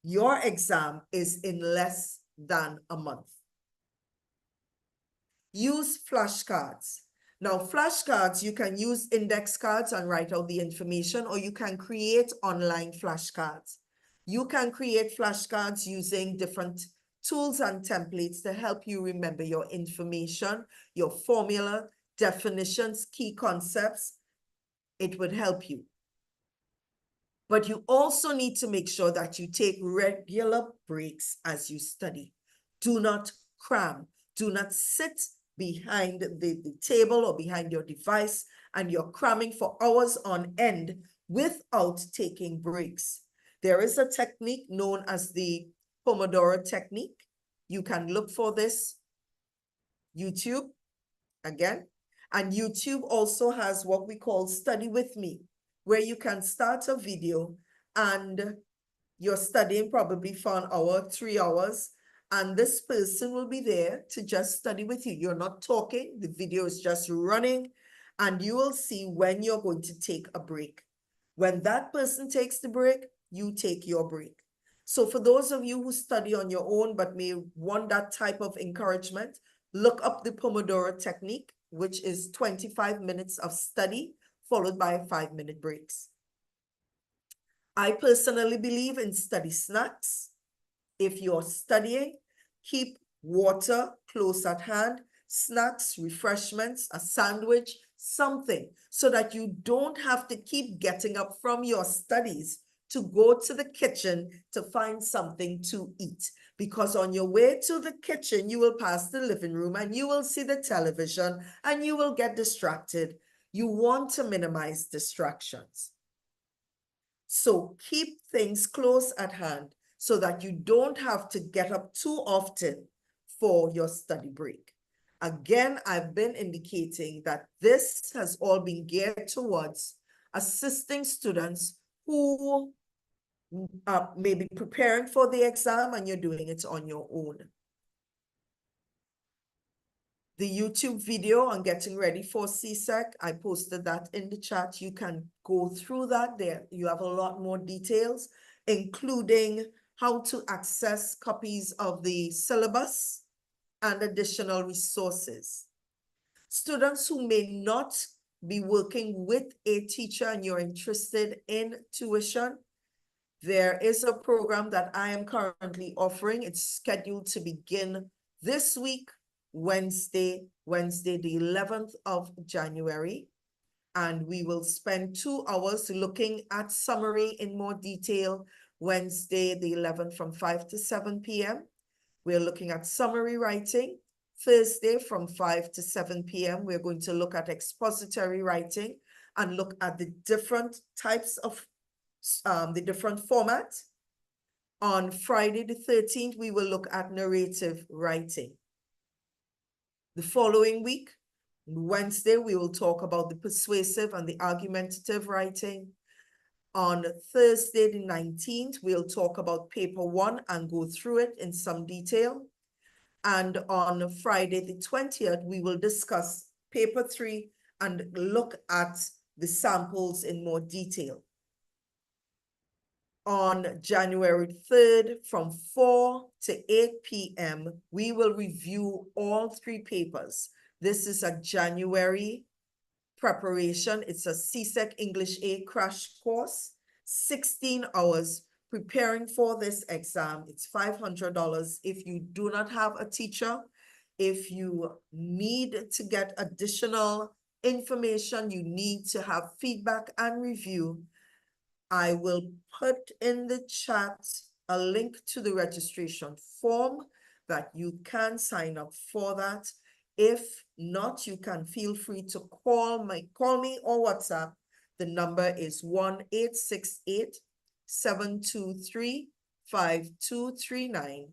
S1: Your exam is in less than a month. Use flashcards. Now, flashcards, you can use index cards and write out the information, or you can create online flashcards. You can create flashcards using different tools and templates to help you remember your information, your formula, definitions, key concepts. It would help you. But you also need to make sure that you take regular breaks as you study. Do not cram. Do not sit behind the table or behind your device and you're cramming for hours on end without taking breaks. There is a technique known as the Pomodoro technique. You can look for this, YouTube, again. And YouTube also has what we call Study With Me, where you can start a video and you're studying probably for an hour, 3 hours, and this person will be there to just study with you. You're not talking, the video is just running, and you will see when you're going to take a break. When that person takes the break, you take your break. So for those of you who study on your own but may want that type of encouragement, look up the Pomodoro technique, which is 25 minutes of study followed by 5-minute breaks. I personally believe in study snacks. If you're studying, keep water close at hand, snacks, refreshments, a sandwich, something, so that you don't have to keep getting up from your studies to go to the kitchen to find something to eat. Because on your way to the kitchen, you will pass the living room and you will see the television and you will get distracted. You want to minimize distractions. So keep things close at hand so that you don't have to get up too often for your study break. Again, I've been indicating that this has all been geared towards assisting students who may be preparing for the exam and you're doing it on your own. The YouTube video on getting ready for C.S.E.C, I posted that in the chat. You can go through that there. You have a lot more details, including how to access copies of the syllabus and additional resources. Students who may not be working with a teacher and you're interested in tuition, there is a program that I am currently offering. It's scheduled to begin this week, Wednesday the 11th of January. And we will spend 2 hours looking at summary in more detail, Wednesday the 11th from 5 to 7 p.m. We're looking at summary writing. Thursday from 5 to 7 p.m. We're going to look at expository writing and look at the different types of the different formats. On Friday the 13th, we will look at narrative writing. The following week, Wednesday, we will talk about the persuasive and the argumentative writing. On Thursday the 19th, we'll talk about paper 1 and go through it in some detail. And on Friday the 20th, we will discuss paper 3 and look at the samples in more detail. On January 3rd, from 4 to 8 p.m., we will review all 3 papers. This is a January preparation. It's a C.S.E.C English A crash course, 16 hours preparing for this exam. It's $500. If you do not have a teacher, if you need to get additional information, you need to have feedback and review, I will put in the chat a link to the registration form that you can sign up for that. If not, you can feel free to call me or WhatsApp. The number is 1-868-723-5239.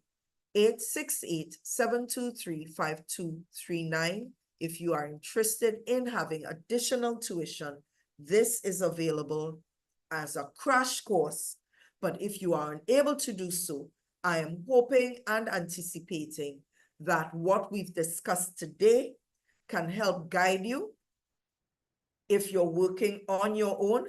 S1: 868-723-5239. If you are interested in having additional tuition, this is available as a crash course. But if you are unable to do so, I am hoping and anticipating that what we've discussed today can help guide you. If you're working on your own,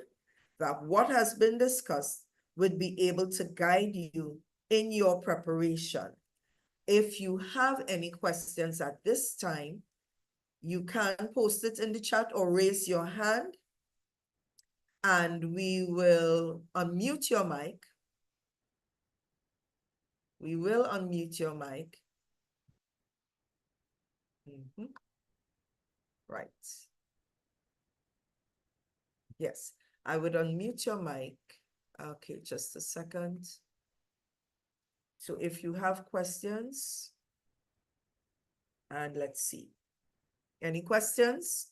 S1: that what has been discussed would be able to guide you in your preparation. If you have any questions at this time, you can post it in the chat or raise your hand, and we will unmute your mic. We will unmute your mic. Right. Yes, I would unmute your mic. Okay, just a second. So if you have questions, and let's see. Any questions?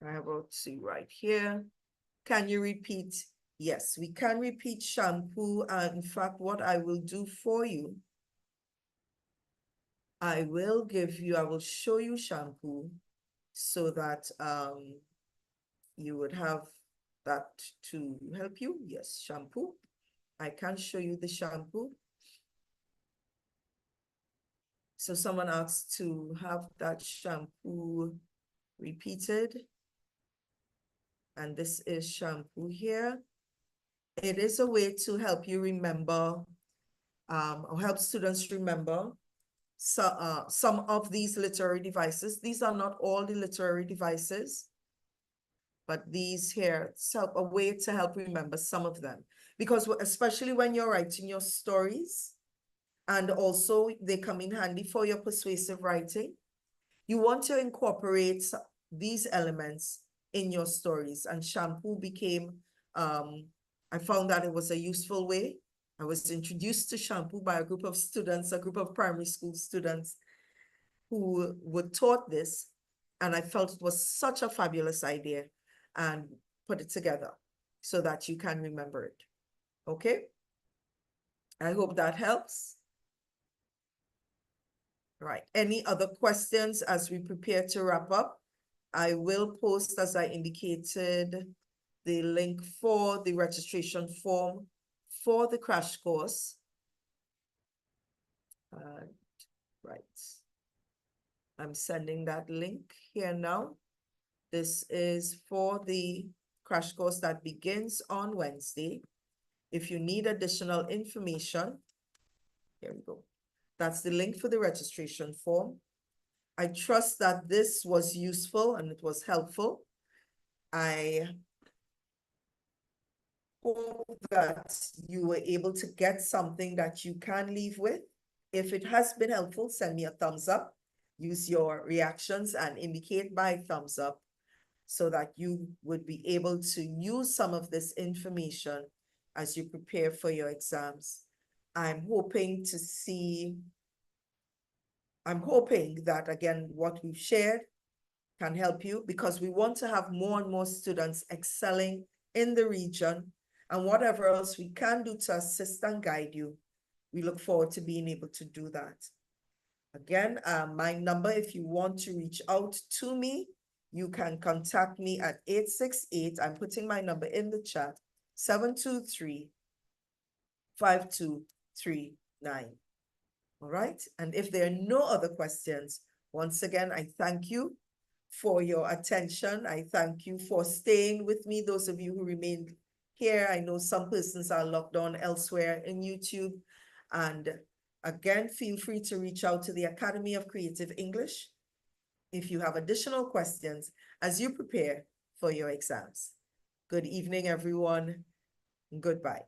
S1: I have to see right here. Can you repeat? Yes, we can repeat shampoo. And in fact, what I will do for you, I will show you shampoo so that you would have that to help you. Yes, shampoo. I can show you the shampoo. So someone asked to have that shampoo repeated. And this is shampoo here. It is a way to help you remember, or help students remember some of these literary devices. These are not all the literary devices, but these here, so a way to help remember some of them. Because especially when you're writing your stories, and also they come in handy for your persuasive writing, you want to incorporate these elements in your stories. And shampoo became, I found that it was a useful way. I was introduced to shampoo by a group of students, a group of primary school students who were taught this. And I felt it was such a fabulous idea and put it together so that you can remember it. Okay? I hope that helps. Right. Any other questions as we prepare to wrap up? I will post, as I indicated, the link for the registration form for the crash course. Right. I'm sending that link here now. This is for the crash course that begins on Wednesday. If you need additional information, here we go. That's the link for the registration form. I trust that this was useful and it was helpful. I hope that you were able to get something that you can leave with. If it has been helpful, send me a thumbs up. Use your reactions and indicate by thumbs up so that you would be able to use some of this information as you prepare for your exams. I'm hoping that, again, what we've shared can help you, because we want to have more and more students excelling in the region, and whatever else we can do to assist and guide you, we look forward to being able to do that. Again, my number, if you want to reach out to me, you can contact me at 868, I'm putting my number in the chat, 723-5239. All right, and if there are no other questions, once again, I thank you for your attention. I thank you for staying with me, those of you who remained here. I know some persons are locked on elsewhere in YouTube. And again, feel free to reach out to the Academy of Creative English if you have additional questions as you prepare for your exams. Good evening, everyone. Goodbye.